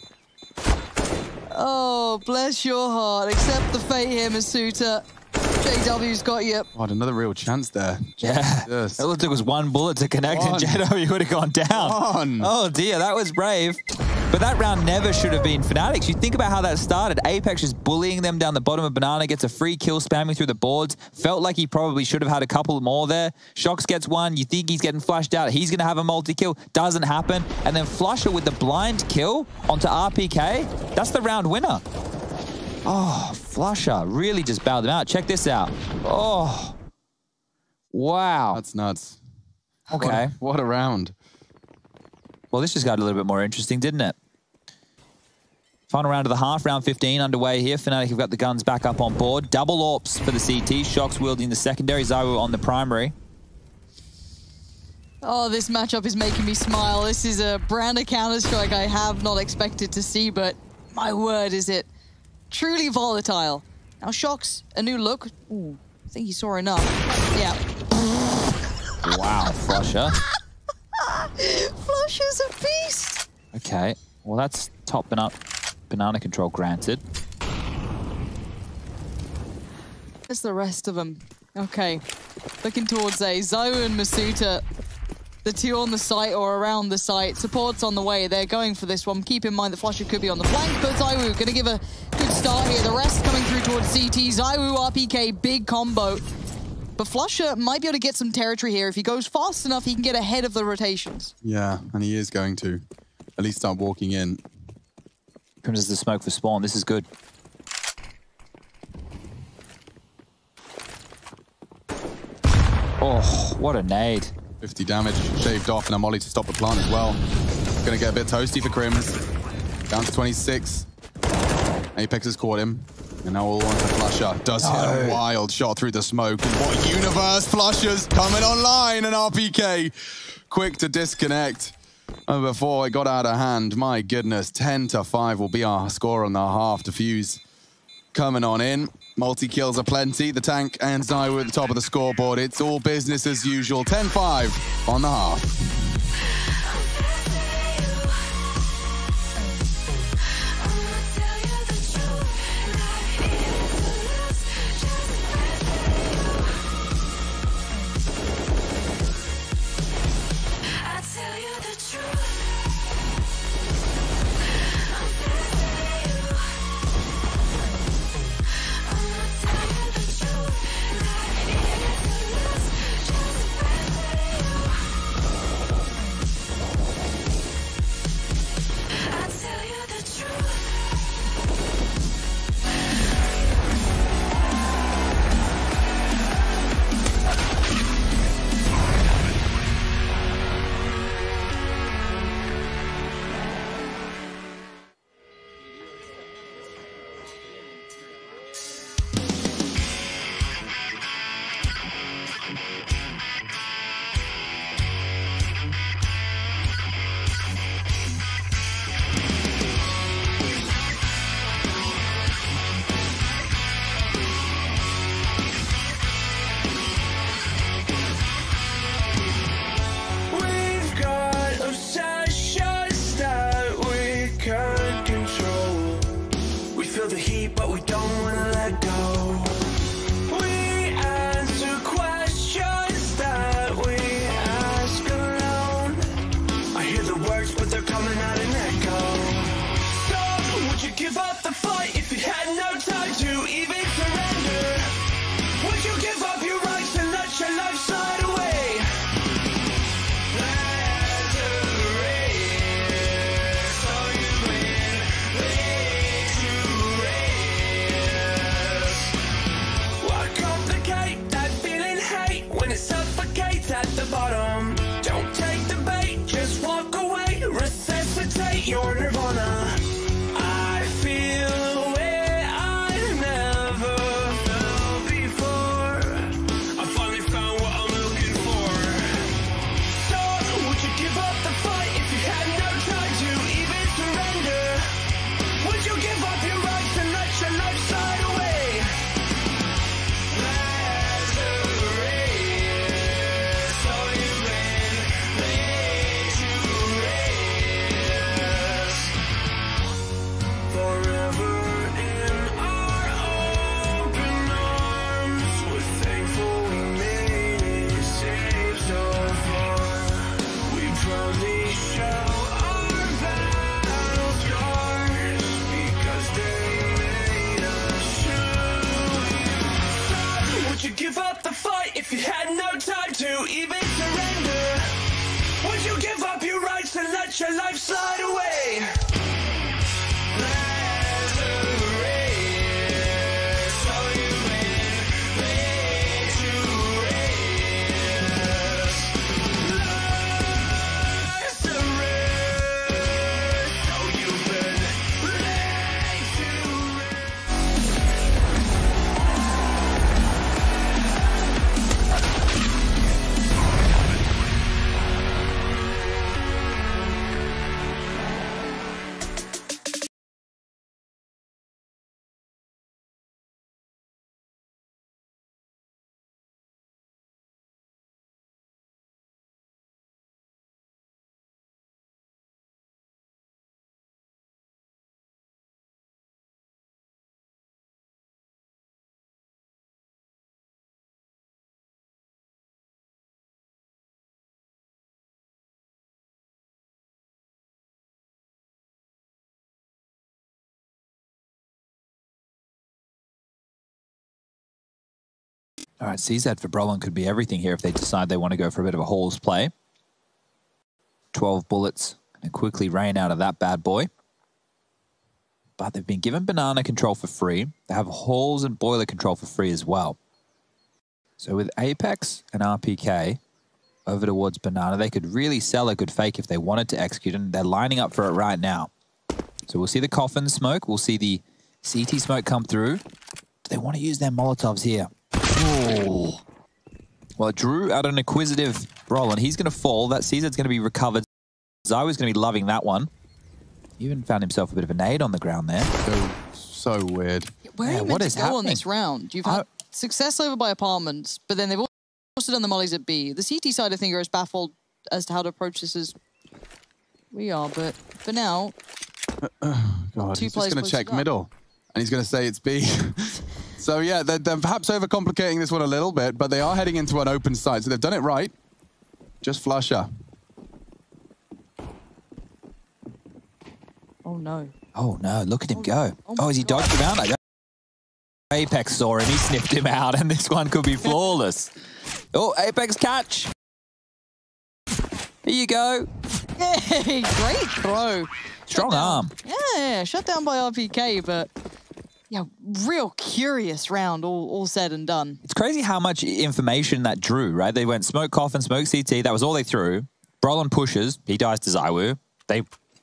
Oh, bless your heart. Accept the fate here, Masuta. JW's got you. God, another real chance there. Yeah. Jesus. It was one bullet to connect and JW would have gone down. Oh dear, that was brave. But that round never should have been Fnatic's. You think about how that started. Apex just bullying them down the bottom of Banana, gets a free kill spamming through the boards. Felt like he probably should have had a couple more there. Shox gets one. You think he's getting flushed out. He's going to have a multi-kill. Doesn't happen. And then Flusher with the blind kill onto RPK. That's the round winner. Oh, Flusher really just bailed him out. Check this out. Oh, wow. That's nuts. Okay. What a round. Well, this just got a little bit more interesting, didn't it? Final round of the half, round 15 underway here. Fnatic have got the guns back up on board. Double AWPs for the CT. Shox wielding the secondary. Zywoo on the primary. Oh, this matchup is making me smile. This is a brand of Counter-Strike I have not expected to see, but my word, is it truly volatile. Now Shox, a new look. Ooh, I think he saw enough. Yeah. Wow, Flusher. Flusher's a beast. Okay, well that's top banana control granted. That's the rest of them. Okay, looking towards A. Zywoo and Masuta, the two on the site or around the site. Support's on the way. They're going for this one. Keep in mind that Flusher could be on the flank, but Zywoo going to give a good start here. The rest coming through towards CT. Zywoo, RPK, big combo. But Flusher might be able to get some territory here. If he goes fast enough, he can get ahead of the rotations. Yeah, and he is going to at least start walking in. Comes as the smoke for spawn. This is good. Oh, what a nade. 50 damage shaved off, and a molly to stop the plant as well. Gonna get a bit toasty for Crims. Down to 26. Apex has caught him. And now all on to Flusher. Does hit a wild shot through the smoke. And what universe! Flusher's coming online, and RPK quick to disconnect. And before it got out of hand, my goodness, 10-5 will be our score on the half. Diffuse coming on in. Multi-kills are plenty. The tank and Zywoo at the top of the scoreboard. It's all business as usual. 10-5 on the half. Your nirvana. I feel you had no time to even surrender, would you give up your rights and let your life slide away? All right, CZ for Brolin could be everything here if they decide they want to go for a bit of a Halls play. 12 bullets, and quickly rain out of that bad boy. But they've been given banana control for free. They have Halls and boiler control for free as well. So with Apex and RPK over towards banana, they could really sell a good fake if they wanted to execute, and they're lining up for it right now. So we'll see the coffin smoke. We'll see the CT smoke come through. Do they want to use their Molotovs here? Oh. Well, Drew out an inquisitive Brolin. He's going to fall. That CZ's going to be recovered. Zywa's going to be loving that one. He even found himself a bit of a nade on the ground there. So weird. Where are you meant to go on this round? You've had success over by apartments, but then they've also done the mollies at B. The CT side, I think, are as baffled as to how to approach this as we are, but for now... God, he's just going to check middle, and he's going to say it's B. So yeah, they're perhaps overcomplicating this one a little bit, but they are heading into an open site, so they've done it right. Just flusher. Oh no. Oh no, look at him go. Oh, has he dodged around? I don't... Apex saw him, he sniffed him out, and this one could be flawless. Oh, Apex catch. Here you go. Hey, great throw. Strong arm. Yeah, shut down by RPK, but yeah, real curious round, all said and done. It's crazy how much information that drew, right? They went smoke coffin, smoke CT, that was all they threw. Brolin pushes, he dies to Zywu. They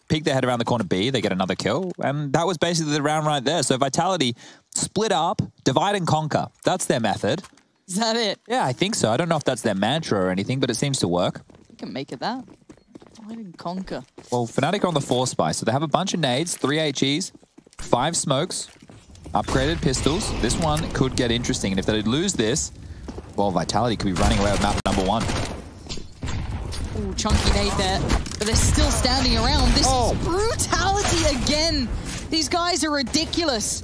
peek their head around the corner B, they get another kill, and that was basically the round right there. So Vitality split up, divide and conquer. That's their method. Is that it? Yeah, I think so. I don't know if that's their mantra or anything, but it seems to work. You can make it that. Divide and conquer. Well, Fnatic are on the 4 spy, so they have a bunch of nades, 3 HEs, 5 smokes, upgraded pistols. This one could get interesting, and if they lose this, well, Vitality could be running away with map number 1. Ooh, chunky nade there, but they're still standing around. This is brutality again. These guys are ridiculous.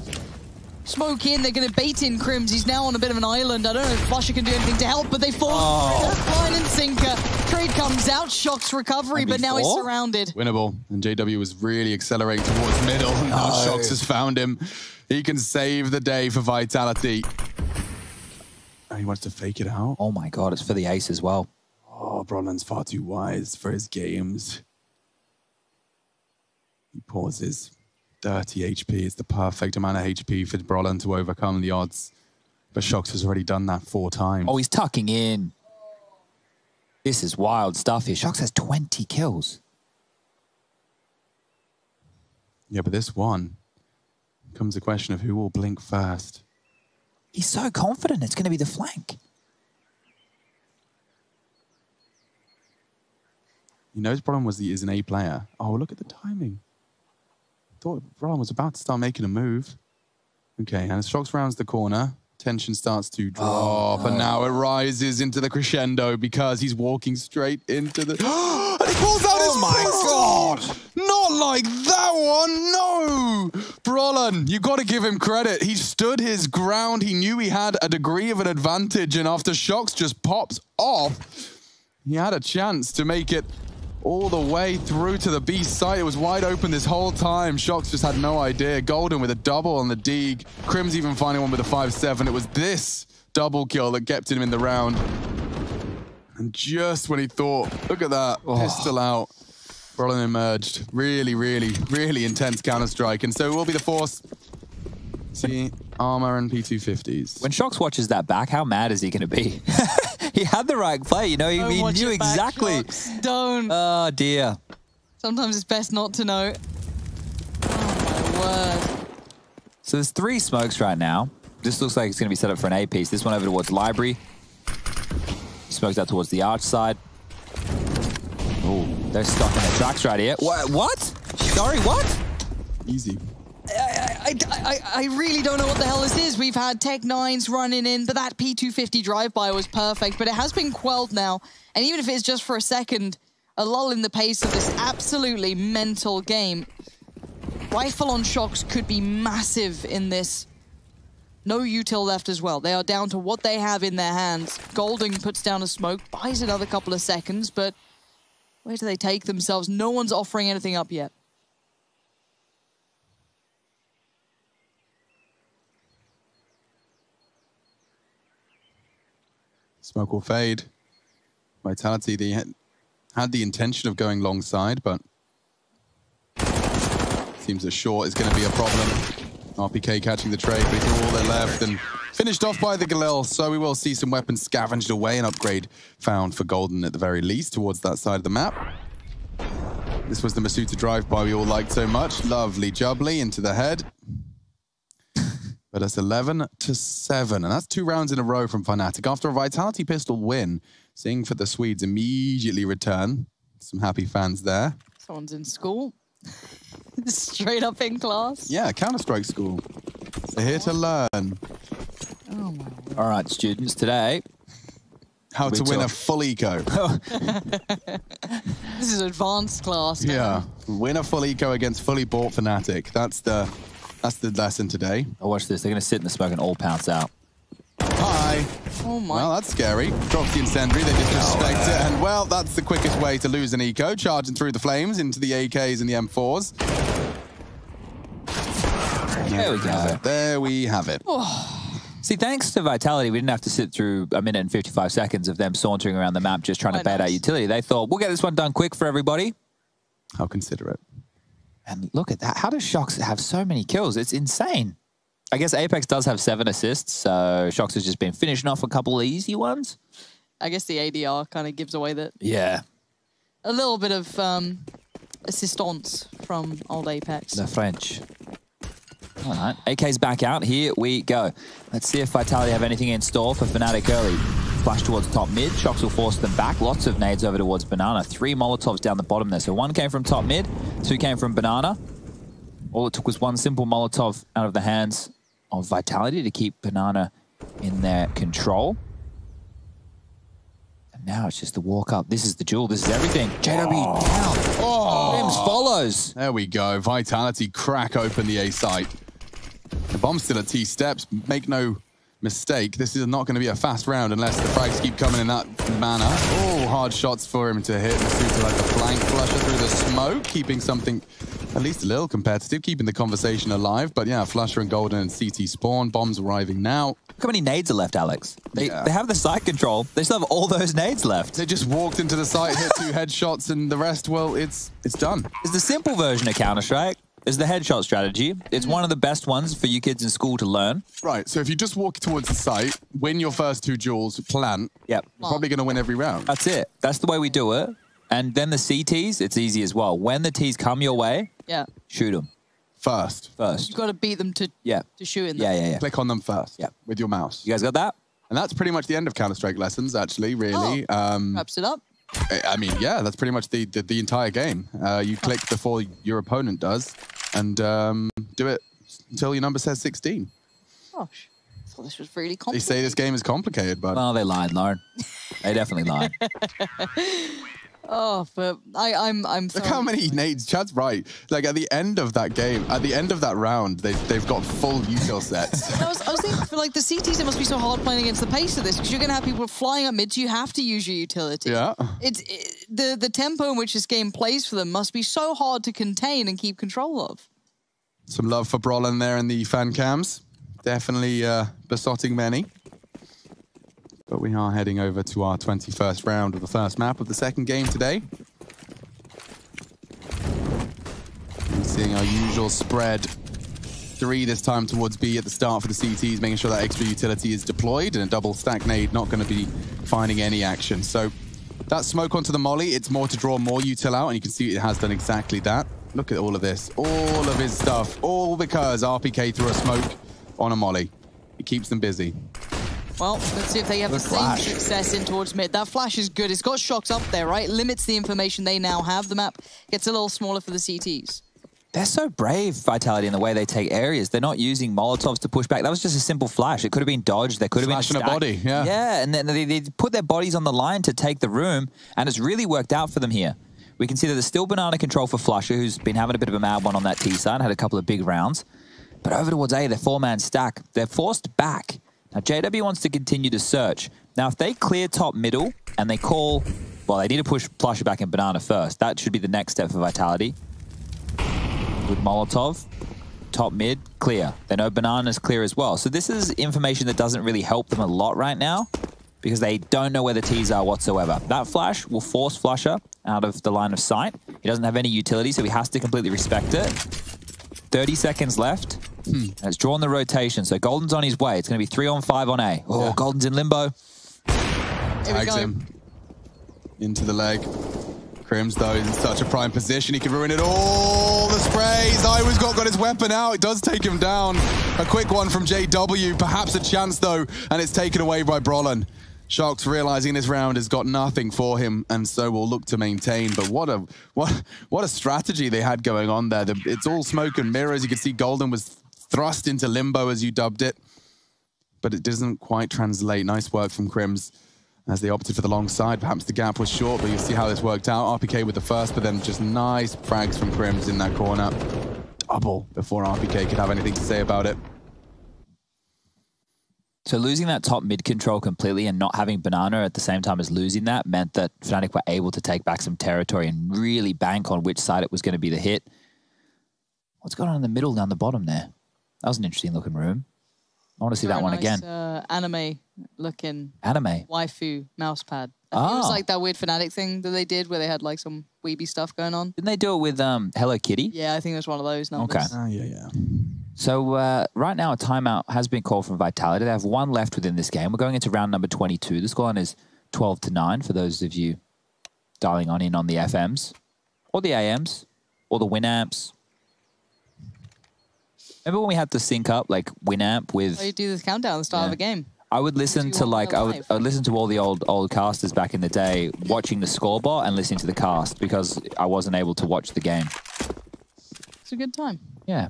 Smoke in, they're going to bait in Crims. He's now on a bit of an island. I don't know if Flusher can do anything to help, but they fall. Line and sinker. Trade comes out, Shock's recovery, but now he's surrounded. Winnable, and JW was really accelerating towards middle. Now Shocks has found him. He can save the day for Vitality. And he wants to fake it out. Oh my god, it's for the ace as well. Oh, Brolin's far too wise for his games. He pauses. 30 HP is the perfect amount of HP for Brolin to overcome the odds. But Shocks has already done that 4 times. Oh, he's tucking in. This is wild stuff here. Shocks has 20 kills. Yeah, but this one comes the question of who will blink first. He's so confident it's going to be the flank. He knows Brolin is an A player. Oh, look at the timing. Thought Brolin was about to start making a move. Okay, and as Shocks rounds the corner, tension starts to drop, and now it rises into the crescendo because he's walking straight into the... and he pulls out his God! Not like that one, no! Brolin, you got to give him credit. He stood his ground. He knew he had a degree of an advantage, and after Shocks just pops off, he had a chance to make it all the way through to the B site. It was wide open this whole time. Shocks just had no idea. Golden with a double on the Deeg. Crims even finding one with a 5-7. It was this double kill that kept him in the round. And just when he thought, look at that, pistol out, Brolin emerged. Really, really, really intense Counter-Strike. And so it will be the Force. See, armor and P250s. When Shox watches that back, how mad is he going to be? He had the right play, you know, he knew exactly. Don't. Oh, dear. Sometimes it's best not to know. Oh, my word. So there's 3 smokes right now. This looks like it's going to be set up for an A piece. This one over towards Library. Smokes out towards the arch side. Oh, they're stuck in their tracks right here. What? Sorry, what? Easy. I really don't know what the hell this is. We've had Tech 9s running in, but that P250 drive-by was perfect. But it has been quelled now. And even if it's just for a second, a lull in the pace of this absolutely mental game. Rifle on Shox could be massive in this. No util left as well. They are down to what they have in their hands. Golding puts down a smoke, buys another couple of seconds, but where do they take themselves? No one's offering anything up yet. Smoke will fade. Vitality, they had the intention of going long side, but seems that short is going to be a problem. RPK catching the trade, but it's all they're left and finished off by the Galil. So we will see some weapons scavenged away, an upgrade found for Golden at the very least towards that side of the map. This was the Masuta drive-by we all liked so much. Lovely jubbly into the head. But it's 11-7, and that's 2 rounds in a row from Fnatic. After a Vitality pistol win, seeing for the Swedes immediately return. Some happy fans there. Someone's in school. Straight up in class. Yeah, Counter-Strike school. They're here to learn. Oh my word. All right, students, today. How to win a full eco. This is advanced class now. Yeah, win a full eco against fully bought Fnatic. That's the lesson today. Oh, watch this. They're going to sit in the smoke and all pounce out. Hi. Oh my. Well, that's scary. Drops the incendiary, they disrespect it, and well, that's the quickest way to lose an eco, charging through the flames into the AKs and the M4s. There we go. There we have it. See, thanks to Vitality, we didn't have to sit through 1 minute and 55 seconds of them sauntering around the map just trying to bait out utility. They thought, we'll get this one done quick for everybody. How considerate. And look at that. How does Shox have so many kills? It's insane. I guess Apex does have 7 assists, so Shox has just been finishing off a couple of easy ones. I guess the ADR kind of gives away that. Yeah. A little bit of assistance from old Apex. The French. All right, AK's back out. Here we go. Let's see if Vitality have anything in store for Fnatic early. Flash towards top mid. Shox will force them back. Lots of nades over towards Banana. 3 Molotovs down the bottom there. So 1 came from top mid, 2 came from Banana. All it took was 1 simple Molotov out of the hands of Vitality to keep Banana in their control. And now it's just the walk up. This is the duel. This is everything. JW down. Mims follows. There we go. Vitality crack open the A site. The bomb's still at T steps. Make no mistake, this is not going to be a fast round unless the frags keep coming in that manner. Oh, hard shots for him to hit Masuta like a flank flusher through the smoke, keeping something at least a little competitive, keeping the conversation alive. But yeah, Flusher and Golden and CT spawn. Bombs arriving now. Look how many nades are left, Alex. They have the site control. They still have all those nades left. They just walked into the site, hit 2 headshots, and the rest, well, it's done. It's the simple version of Counter-Strike. It's the headshot strategy. It's one of the best ones for you kids in school to learn. Right, so if you just walk towards the site, win your first 2 duels, plant, you're probably going to win every round. That's it. That's the way we do it. And then the CTs, it's easy as well. When the Ts come your way, shoot them. First. You've got to beat them to shoot in them. Yeah. Click on them first with your mouse. You guys got that? And that's pretty much the end of Counter-Strike lessons, actually, really. Wraps it up. I mean, yeah, that's pretty much the entire game. You click before your opponent does, and do it until your number says 16. Gosh, I thought this was really complicated. They say this game is complicated, but... Well, they lied, Lauren. They definitely lied. Oh, but I'm Look how many nades. Chad's right. Like at the end of that game, at the end of that round, they've got full util sets. I was thinking for like the CTs, it must be so hard playing against the pace of this because you're going to have people flying up mid, so you have to use your utility. Yeah. The tempo in which this game plays for them must be so hard to contain and keep control of. Some love for Brolin there in the fan cams. Definitely besotting many. But we are heading over to our 21st round of the first map of the second game today. We're seeing our usual spread. 3 this time towards B at the start for the CTs, making sure that extra utility is deployed, and a double stack nade not going to be finding any action. So that smoke onto the molly, it's more to draw more util out, and you can see it has done exactly that. Look at all of this, all of his stuff, all because RPK threw a smoke on a molly. It keeps them busy. Well, let's see if they have the same success in towards mid. That flash is good. It's got shocks up there, right? Limits the information they now have. The map gets a little smaller for the CTs. They're so brave, Vitality, in the way they take areas. They're not using Molotovs to push back. That was just a simple flash. It could have been dodged. There could have been Flash in a body, yeah. Yeah, and then they put their bodies on the line to take the room, and it's really worked out for them here. We can see that there's still banana control for Flusher, who's been having a bit of a mad one on that T side, had a couple of big rounds. But over towards A, they're 4-man stack. They're forced back. Now, JW wants to continue to search. Now, if they clear top middle and they call... Well, they need to push Flusher back and banana first. That should be the next step for Vitality. With Molotov, top mid, clear. They know banana's clear as well. So this is information that doesn't really help them a lot right now because they don't know where the T's are whatsoever. That flash will force Flusher out of the line of sight. He doesn't have any utility, so he has to completely respect it. 30 seconds left. And it's drawn the rotation, so Golden's on his way. It's going to be 3-on-5 on A. Oh, yeah. Golden's in limbo. Tags him into the leg. Crims, though, is in such a prime position. He can ruin it all. The sprays. Iwa's got his weapon out. It does take him down. A quick one from JW. Perhaps a chance, though, and it's taken away by Brollan. Shox realizing this round has got nothing for him, and so will look to maintain. But what a strategy they had going on there. It's all smoke and mirrors. You can see Golden was thrust into limbo, as you dubbed it. But it doesn't quite translate. Nice work from Crims as they opted for the long side. Perhaps the gap was short, but you'll see how this worked out. RPK with the first, but then just nice frags from Crims in that corner. Double before RPK could have anything to say about it. So losing that top mid control completely and not having banana at the same time as losing that meant that Fnatic were able to take back some territory and really bank on which side it was going to be the hit. What's going on in the middle down the bottom there? That was an interesting looking room. I want to see that one again. Anime looking. Anime. Waifu mouse pad. I think it was like that weird Fnatic thing that they did where they had like some weeby stuff going on. Didn't they do it with Hello Kitty? Yeah, I think it was one of those numbers. Okay. Yeah. So right now a timeout has been called from Vitality. They have 1 left within this game. We're going into round number 22. The scoreline is 12-9 for those of you dialing in on the FMs or the AMs or the Winamps. Remember when we had to sync up like Winamp with... Oh, you do this countdown at the start of a game. I would listen to like I would listen to all the old casters back in the day, watching the scoreboard and listening to the cast because I wasn't able to watch the game. It's a good time. Yeah.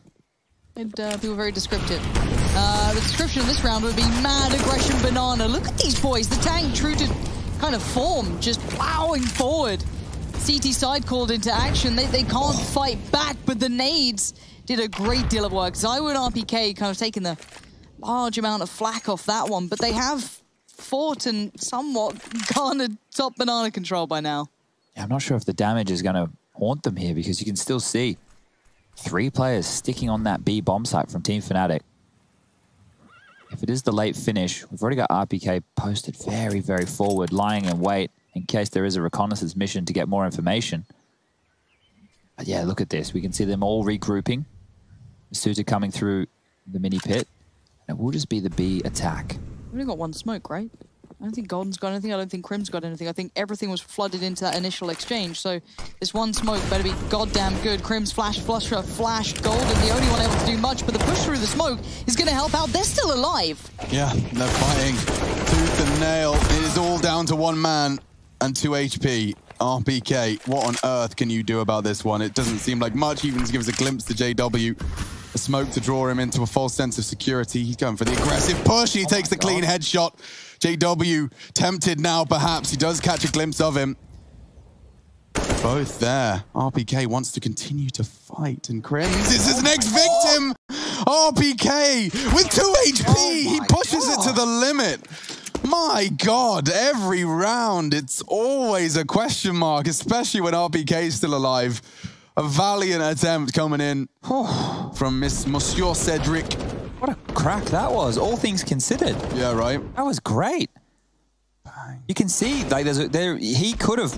People were very descriptive. The description of this round would be mad aggression banana. Look at these boys. The tank true to kind of form, just plowing forward. CT side called into action. They can't fight back, but the nades did a great deal of work. Zywoo and RPK kind of taking the large amount of flack off that one, but they have fought and somewhat garnered top banana control by now. Yeah, I'm not sure if the damage is going to haunt them here because you can still see 3 players sticking on that B bomb site from Team Fnatic. If it is the late finish, we've already got RPK posted very, very forward, lying in wait in case there is a reconnaissance mission to get more information. But yeah, look at this. We can see them all regrouping. Suta coming through the mini pit. And it will just be the B attack. We've only got 1 smoke, right? I don't think Golden's got anything. I don't think Crim's got anything. I think everything was flooded into that initial exchange. So this 1 smoke better be goddamn good. Crim's flashed Golden, the only one able to do much, but the push through the smoke is going to help out. They're still alive. Yeah, they're fighting tooth and nail. It is all down to 1 man and 2 HP. RPK, what on earth can you do about this one? It doesn't seem like much, even to give us a glimpse to JW. A smoke to draw him into a false sense of security. He's going for the aggressive push. He takes the clean headshot. JW tempted now, perhaps. He does catch a glimpse of him. Both there. RPK wants to continue to fight, and Crims is his next victim. RPK with 2 HP. He pushes it to the limit. My God, every round, it's always a question mark, especially when RPK is still alive. A valiant attempt coming in from Monsieur Cedric. What a crack that was, all things considered. Yeah, right. That was great. You can see, like, he could have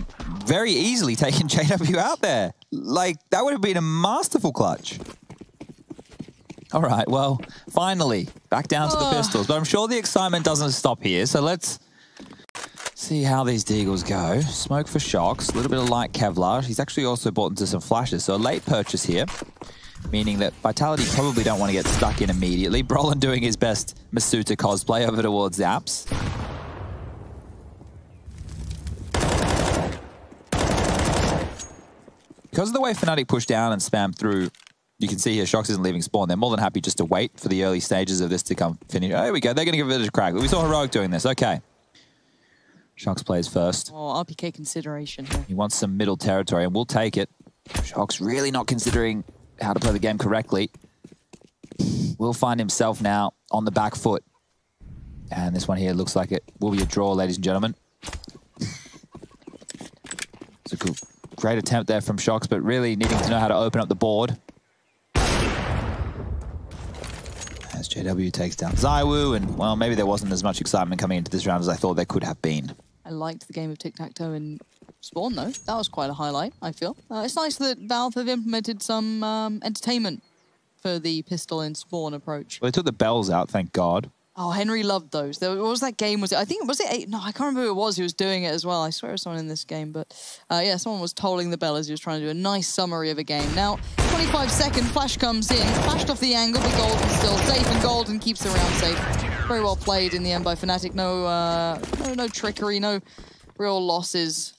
very easily taken JW out there. Like, that would have been a masterful clutch. All right, well, finally, back down to the pistols. But I'm sure the excitement doesn't stop here, so let's see how these deagles go. Smoke for shocks, a little bit of light Kevlar. He's actually also bought into some flashes, so a late purchase here, meaning that Vitality probably don't want to get stuck in immediately. Brolin doing his best Masuta cosplay over towards Zaps. Because of the way Fnatic pushed down and spammed through, you can see here Shox isn't leaving spawn. They're more than happy just to wait for the early stages of this to come finish. Oh, here we go. They're going to give it a crack. We saw Heroic doing this. Okay. Shox plays first. Oh, RPK consideration here. He wants some middle territory, and we'll take it. Shox really not considering how to play the game correctly. Will find himself now on the back foot. And this one here looks like it will be a draw, ladies and gentlemen. It's a great attempt there from Shox, but really needing to know how to open up the board. As JW takes down Zywoo, and, well, maybe there wasn't as much excitement coming into this round as I thought there could have been. I liked the game of tic-tac-toe in Spawn, though. That was quite a highlight, I feel. It's nice that Valve have implemented some entertainment for the pistol in Spawn approach. Well, they took the bells out, thank God. Oh, Henry loved those. What was that game? Was it 8? No, I can't remember who it was who was doing it as well. I swear it was someone in this game, but yeah, someone was tolling the bell as he was trying to do a nice summary of a game. Now, 25-second flash comes in, flashed off the angle, but Golden's still safe, and Golden keeps the round safe. Very well played in the end by Fnatic. No trickery, no real losses.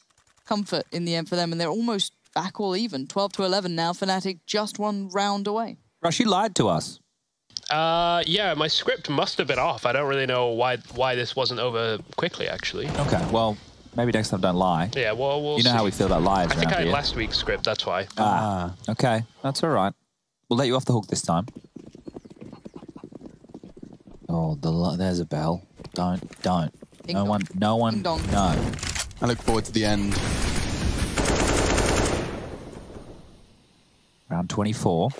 Comfort in the end for them, and they're almost back all even. 12-11 now. Fnatic just one round away. Rush, you lied to us. Yeah, my script must have been off. I don't really know why this wasn't over quickly, actually. Okay, well, maybe next time don't lie. Yeah, well, we'll You know see. how we feel about lies I think around I had here. last week's script, that's why. Okay, that's all right. We'll let you off the hook this time. Oh, there's a bell. Don't. Ding No dong. one, Ding dong. no. I look forward to the end. Round 24.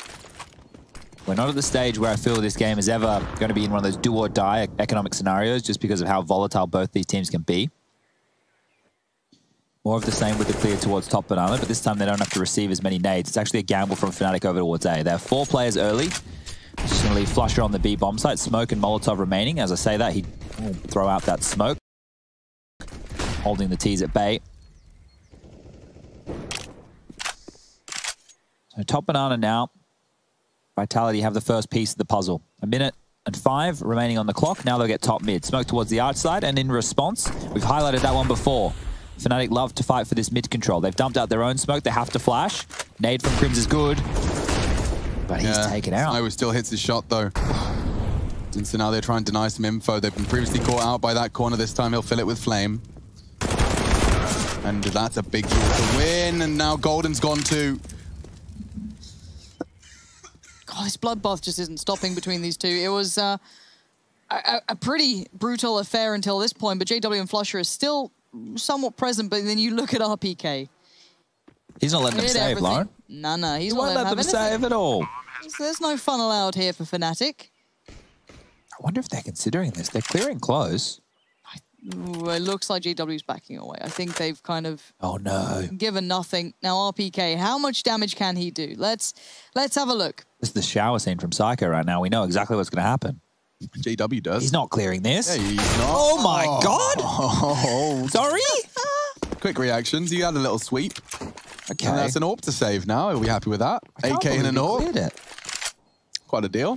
We're not at the stage where I feel this game is ever going to be in one of those do or die economic scenarios just because of how volatile both these teams can be. More of the same with the clear towards top banana, but this time they don't have to receive as many nades. It's actually a gamble from Fnatic over towards A. They have 4 players early. Just going to leave Flusher on the B bomb site. Smoke and Molotov remaining. As I say that, he will throw out that smoke. Holding the T's at bay. So top banana now. Vitality have the first piece of the puzzle. 1 minute and 5 remaining on the clock. Now they'll get top mid. Smoke towards the arch side, and in response, we've highlighted that one before. Fnatic love to fight for this mid control. They've dumped out their own smoke. They have to flash. Nade from Crims is good, but he's taken out. Snow still hits his shot, though. And so now they're trying to deny some info. They've been previously caught out by that corner. This time he'll fill it with flame. And that's a big deal to win. And now Golden's gone too. God, this bloodbath just isn't stopping between these two. It was a pretty brutal affair until this point, but JW and Flusher is still somewhat present, but then you look at RPK. He's not letting them save, everything. Lauren. No, he's He not won't let them anything. save at all. There's no fun allowed here for Fnatic. I wonder if they're considering this. They're clearing close. Ooh, it looks like JW's backing away. I think they've kind of Oh no. given nothing. Now RPK, how much damage can he do? Let's have a look. This is the shower scene from Psycho right now. We know exactly what's going to happen. JW does. He's not clearing this. Yeah, he's not. Oh my God. Oh. Sorry? Quick reactions. You had a little sweep. Okay. And that's an AWP to save now. Are we happy with that? AK and an AWP. It. Quite a deal.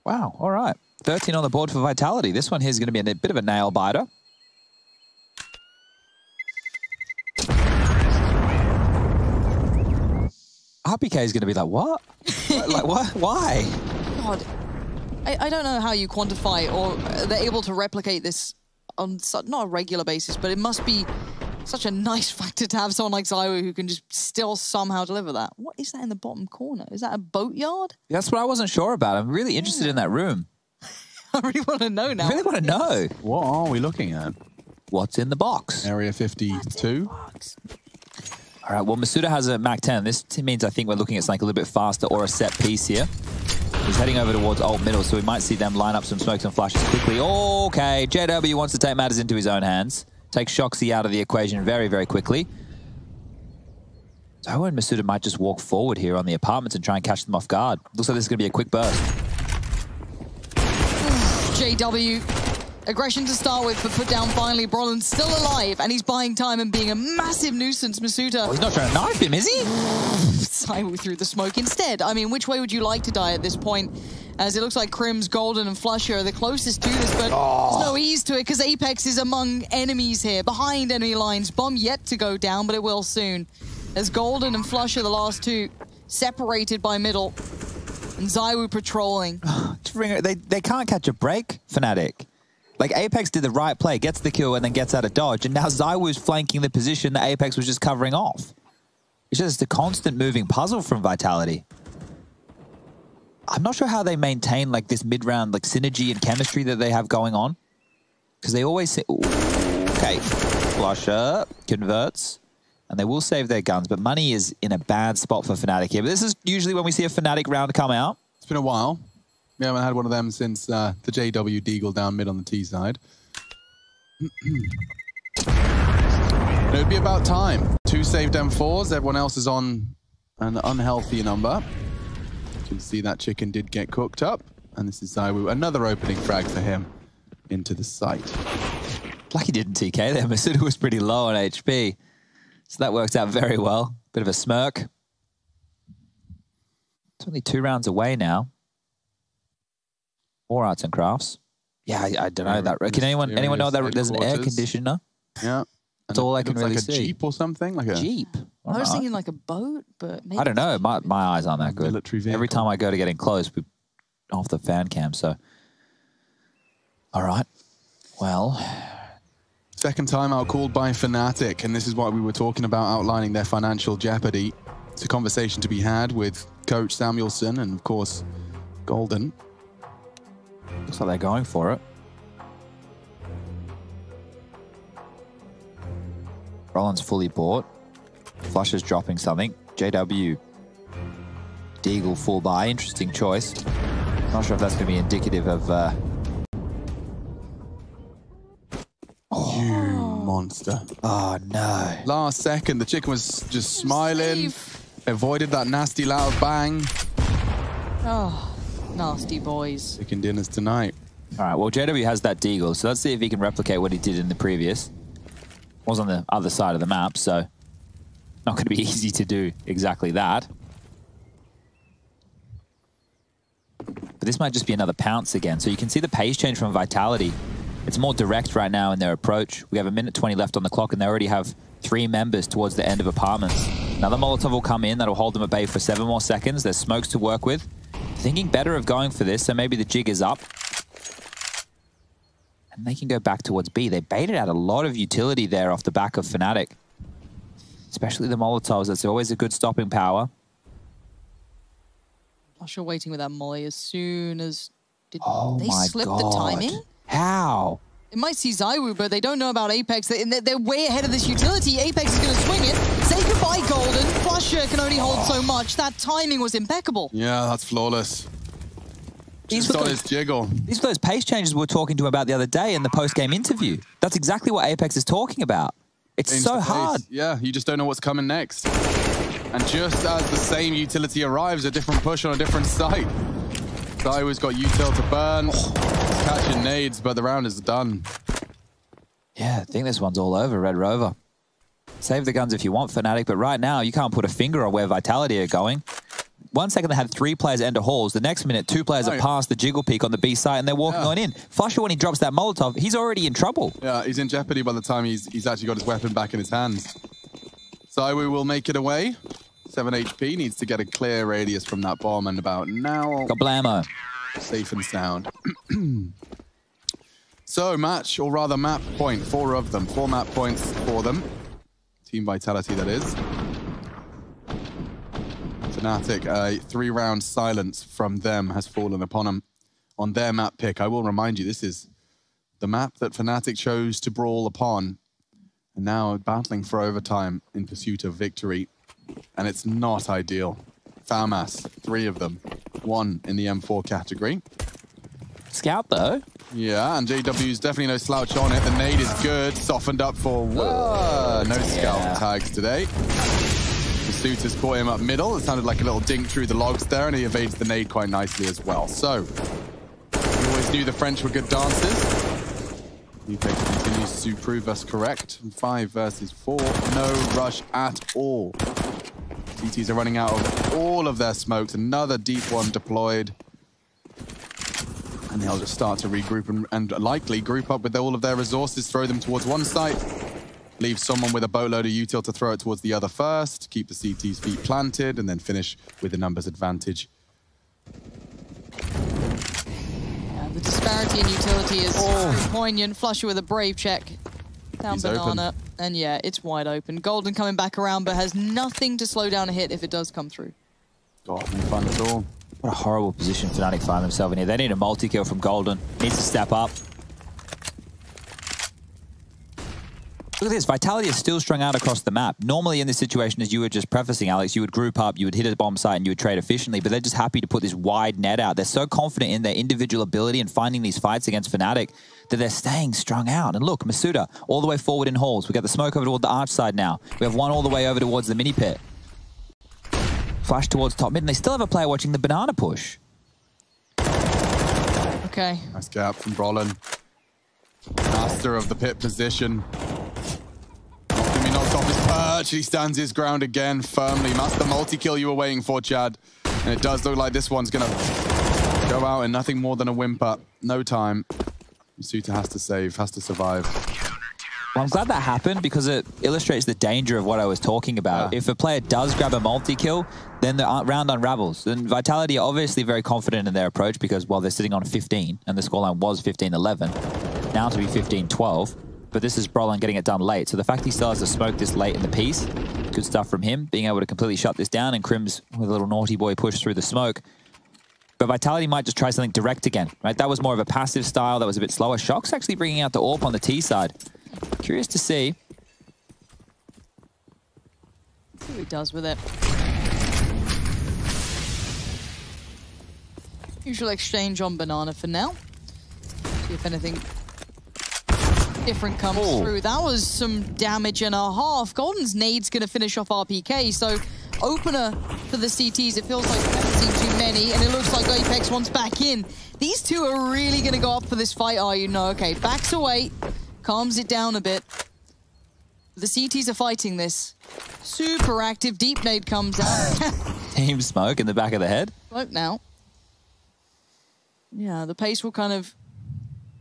Wow. All right. 13 on the board for Vitality. This one here is going to be a bit of a nail biter. RPK is going to be like, what? Like, what? Why? God, I don't know how you quantify or they're able to replicate this on not a regular basis, but it must be such a nice factor to have someone like Zywoo who can just still somehow deliver that. What is that in the bottom corner? Is that a boatyard? That's what I wasn't sure about. I'm really interested in that room. I really want to know now. I really want to know. What are we looking at? What's in the box? Area 52. All right, well, Masuda has a Mac 10. This means I think we're looking at something a little bit faster or a set piece here. He's heading over towards alt middle, so we might see them line up some smokes and flashes quickly. Okay, JW wants to take matters into his own hands. Take Shoxy out of the equation very, very quickly. Zoe and Masuda might just walk forward here on the apartments and try and catch them off guard. Looks like this is going to be a quick burst. JW, aggression to start with, but put down finally. Brolin's still alive, and he's buying time and being a massive nuisance. Masuda. Oh, he's not trying to knife him, is he? Zywoo through the smoke instead. I mean, which way would you like to die at this point? As it looks like Crims, Golden, and Flusher are the closest to this, but there's no ease to it because Apex is among enemies here, behind enemy lines. Bomb yet to go down, but it will soon. As Golden and Flusher, the last two, separated by middle, and Zywoo patrolling. They can't catch a break, Fnatic. Like, Apex did the right play, gets the kill, and then gets out of dodge, and now Zywoo's flanking the position that Apex was just covering off. It's just a constant moving puzzle from Vitality. I'm not sure how they maintain, like, this mid-round, like, synergy and chemistry that they have going on. Because they always say, okay, Flusher converts. And they will save their guns, but money is in a bad spot for Fnatic here. But this is usually when we see a Fnatic round come out. It's been a while. We haven't had one of them since the JW Deagle down mid on the T side. It would be about time. 2 saved M4s. Everyone else is on an unhealthy number. You can see that chicken did get cooked up. And this is Zywoo. Another opening frag for him into the site. Lucky didn't TK there. Masuda was pretty low on HP. So that worked out very well. Bit of a smirk. It's only 2 rounds away now. More arts and crafts. Yeah, I don't know that. Can anyone know that there's an air conditioner? Yeah. That's all I can really see. Like a Jeep or something? Like a Jeep? I was thinking like a boat, but maybe... I don't know. My eyes aren't that good. Military vehicle. Every time I go to getting close, we off the fan cam, so... All right. Well... Second time outcalled by Fnatic, and this is what we were talking about, outlining their financial jeopardy. It's a conversation to be had with Coach Samuelson and, of course, Golden. Looks like they're going for it. Roland's fully bought. Flusher's dropping something. JW. Deagle full buy. Interesting choice. Not sure if that's going to be indicative of... You monster. Oh, no. Last second, the chicken was just smiling. Avoided that nasty loud bang. Oh, nasty boys. Chicken dinners tonight. All right, well, JW has that Deagle, so let's see if he can replicate what he did in the previous. Was on the other side of the map, so not going to be easy to do exactly that. But this might just be another pounce again. So you can see the pace change from Vitality. It's more direct right now in their approach. We have 1:20 left on the clock, and they already have 3 members towards the end of apartments. Another Molotov will come in. That'll hold them at bay for 7 more seconds. There's smokes to work with. Thinking better of going for this, so maybe the jig is up. And they can go back towards B. They baited out a lot of utility there off the back of Fnatic. Especially the Molotovs. That's always a good stopping power. Flusher waiting with that molly as soon as... Did Oh they my slip God. the timing? How? It might see Zywoo, but they don't know about Apex. They're way ahead of this utility. Apex is going to swing it. Say goodbye, Golden. Flusher can only hold so much. That timing was impeccable. Yeah, that's flawless. Just on his jiggle. These were those pace changes we were talking to him about the other day in the post-game interview. That's exactly what Apex is talking about. It's Change so the pace. hard. Yeah, you just don't know what's coming next. And just as the same utility arrives, a different push on a different site. Zywoo's got util to burn. Catching nades, but the round is done. Yeah, I think this one's all over, Red Rover. Save the guns if you want, Fnatic, but right now you can't put a finger on where Vitality are going. 1 second they had 3 players enter halls. The next minute, 2 players have passed the jiggle peak on the B site and they're walking on in. Flusher, when he drops that Molotov, he's already in trouble. Yeah, he's in jeopardy by the time he's actually got his weapon back in his hands. Zywoo will make it away. 7 HP, needs to get a clear radius from that bomb, and about now... Got blammo. Safe and sound. So, match, or rather map point, 4 of them. 4 map points for them. Team Vitality, that is. Fnatic, a 3-round silence from them has fallen upon them on their map pick. I will remind you, this is the map that Fnatic chose to brawl upon, and now battling for overtime in pursuit of victory. And it's not ideal. FAMAS, 3 of them. one in the M4 category. Scout, though. Yeah, and JW's definitely no slouch on it. The nade is good. Softened up for no scout tags today. Masuda's caught him up middle. It sounded like a little dink through the logs there, and he evades the nade quite nicely as well. So, we always knew the French were good dancers. EPEX continues to prove us correct. 5 versus 4. No rush at all. TTs are running out of all of their smokes. Another deep one deployed. And they'll just start to regroup and likely group up with all of their resources, throw them towards one site, leave someone with a boatload of util to throw it towards the other first, keep the CT's feet planted, and then finish with the numbers advantage. The disparity in utility is poignant. Flusher with a brave check. Down He's Banana. open. And yeah, it's wide open. Golden coming back around, but has nothing to slow down a hit if it does come through. God, no fun at all. What a horrible position Fnatic find themselves in here. They need a multi-kill from Golden. Needs to step up. Look at this. Vitality is still strung out across the map. Normally in this situation, as you were just prefacing, Alex, you would group up, you would hit a bomb site, and you would trade efficiently, but they're just happy to put this wide net out. They're so confident in their individual ability and finding these fights against Fnatic that they're staying strung out. And look, Masuda all the way forward in halls. We got the smoke over toward the arch side now. We have one all the way over towards the mini pit. Flash towards top mid, and they still have a player watching the banana push. Okay. Nice gap from Brolin. Master of the pit position. Not gonna be knocked off his perch. He stands his ground again firmly. That's the multi-kill you were waiting for, Chad. And it does look like this one's gonna go out in nothing more than a whimper. No time. Masuda has to save, has to survive. Well, I'm glad that happened because it illustrates the danger of what I was talking about. Yeah. If a player does grab a multi-kill, then the round unravels. And Vitality are obviously very confident in their approach because, well, they're sitting on 15, and the scoreline was 15-11. Now to be 15-12, but this is Brolin getting it done late. So the fact he still has to smoke this late in the piece, good stuff from him, being able to completely shut this down, and Crims with a little naughty boy push through the smoke. But Vitality might just try something direct again, right? That was more of a passive style, that was a bit slower. Shock's actually bringing out the AWP on the T side. Curious to see. See what he does with it. Usual exchange on Banana for now. See if anything different comes through. That was some damage and a half. Golden's nade's going to finish off RPK, so opener for the CTs. It feels like we haven't seen too many, and it looks like Apex wants back in. These two are really going to go up for this fight, are you? No, okay, backs away. Calms it down a bit. The CTs are fighting this. Super active. Deep nade comes out. Team smoke in the back of the head. Smoke now. Yeah, the pace will kind of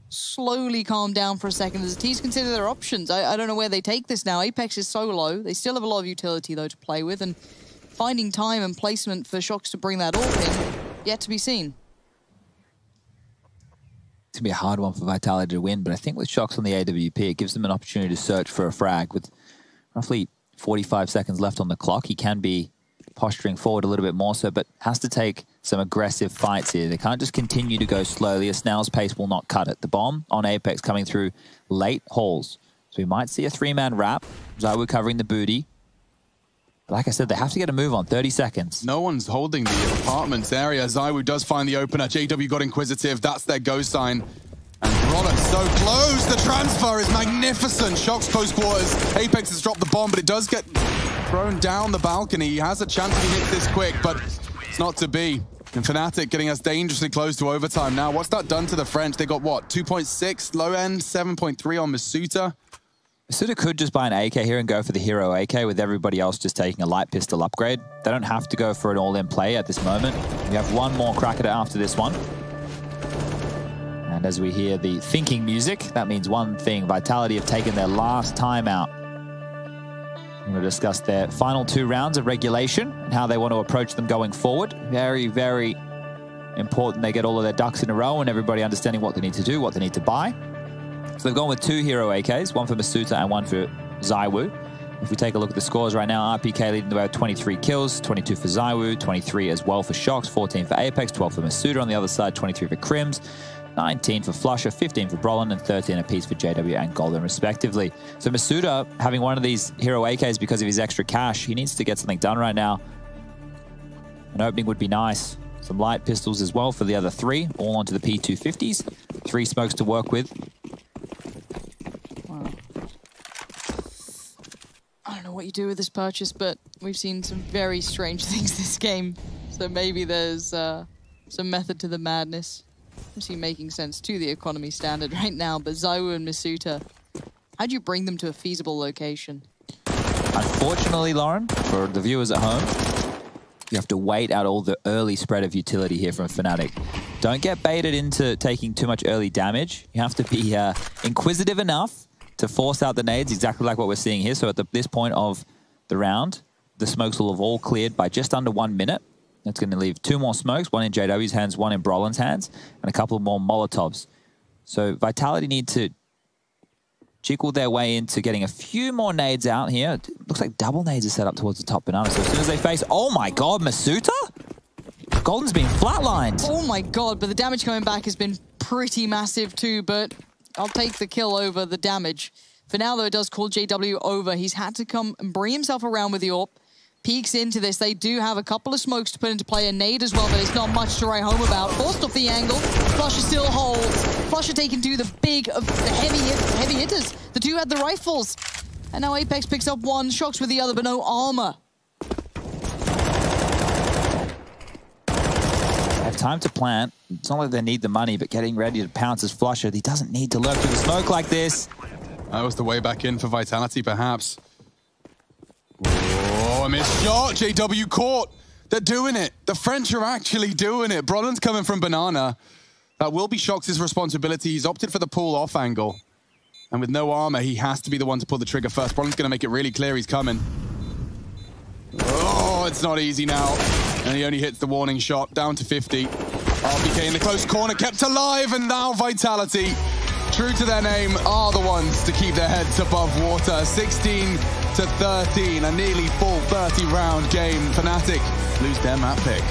slowly calm down for a second as the T's consider their options. I don't know where they take this now. Apex is so low. They still have a lot of utility, though, to play with. And finding time and placement for Shocks to bring that AWP in, yet to be seen. It's going to be a hard one for Vitality to win, but I think with Shocks on the AWP, it gives them an opportunity to search for a frag. With roughly 45 seconds left on the clock, he can be posturing forward a little bit more so, but has to take some aggressive fights here. They can't just continue to go slowly. A snail's pace will not cut it. The bomb on Apex coming through late halls. So we might see a 3-man wrap. Zywu covering the booty. Like I said, they have to get a move on. 30 seconds. No one's holding the apartments area. Zywu does find the opener. JW got inquisitive. That's their go sign. And Brolin so close. The transfer is magnificent. Shock's close quarters. Apex has dropped the bomb, but it does get thrown down the balcony. He has a chance to hit this quick, but it's not to be. And Fnatic getting us dangerously close to overtime now. What's that done to the French? They got what? 2.6 low end, 7.3 on Masuda. Masuda could just buy an AK here and go for the hero AK with everybody else just taking a light pistol upgrade. They don't have to go for an all-in play at this moment. We have one more crack at it after this one. And as we hear the thinking music, that means one thing. Vitality have taken their last timeout. We're going to discuss their final 2 rounds of regulation and how they want to approach them going forward. Very, very important they get all of their ducks in a row and everybody understanding what they need to do, what they need to buy. So they've gone with 2 hero AKs, one for Masuda and one for Zywu. If we take a look at the scores right now, RPK leading the way with 23 kills, 22 for Zywu, 23 as well for Shocks, 14 for Apex, 12 for Masuda on the other side, 23 for Crims, 19 for Flusher, 15 for Brolin, and 13 apiece for JW and Golden, respectively. So Masuda, having one of these hero AKs because of his extra cash, he needs to get something done right now. An opening would be nice. Some light pistols as well for the other 3, all onto the P250s. 3 smokes to work with. Wow. I don't know what you do with this purchase, but we've seen some very strange things this game. So maybe there's some method to the madness. Obviously making sense to the economy standard right now, but Zaiwu and Masuta, how'd you bring them to a feasible location? Unfortunately, Lauren, for the viewers at home, you have to wait out all the early spread of utility here from Fnatic. Don't get baited into taking too much early damage. You have to be inquisitive enough to force out the nades, exactly like what we're seeing here. So at this point of the round, the smokes will have all cleared by just under 1 minute. That's going to leave 2 more smokes, 1 in JW's hands, 1 in Brolin's hands, and a couple more Molotovs. So Vitality need to jiggle their way into getting a few more nades out here. It looks like double nades are set up towards the top banana. So as soon as they face, oh my god, Masuta? Golden's been flatlined. Oh my god, but the damage coming back has been pretty massive too, but I'll take the kill over the damage. For now, though, it does call JW over. He's had to come and bring himself around with the AWP. Peeks into this. They do have a couple of smokes to put into play, a nade as well, but it's not much to write home about. Forced off the angle. Flusher still holds. Flusher taking to the heavy hitters. The 2 had the rifles. And now Apex picks up 1, shocks with the other, but no armor. They have time to plant. It's not like they need the money, but getting ready to pounce as Flusher. He doesn't need to lurk through the smoke like this. That was the way back in for Vitality, perhaps. Oh, a missed shot. JW caught. They're doing it. The French are actually doing it. Brolin's coming from banana. That will be Shox' responsibility. He's opted for the pull-off angle. And with no armor, he has to be the one to pull the trigger first. Brolin's going to make it really clear he's coming. Oh, it's not easy now. And he only hits the warning shot. Down to 50. RBK in the close corner, kept alive. And now Vitality, true to their name, are the ones to keep their heads above water. 16-13, a nearly full 30-round game. Fnatic lose their map pick.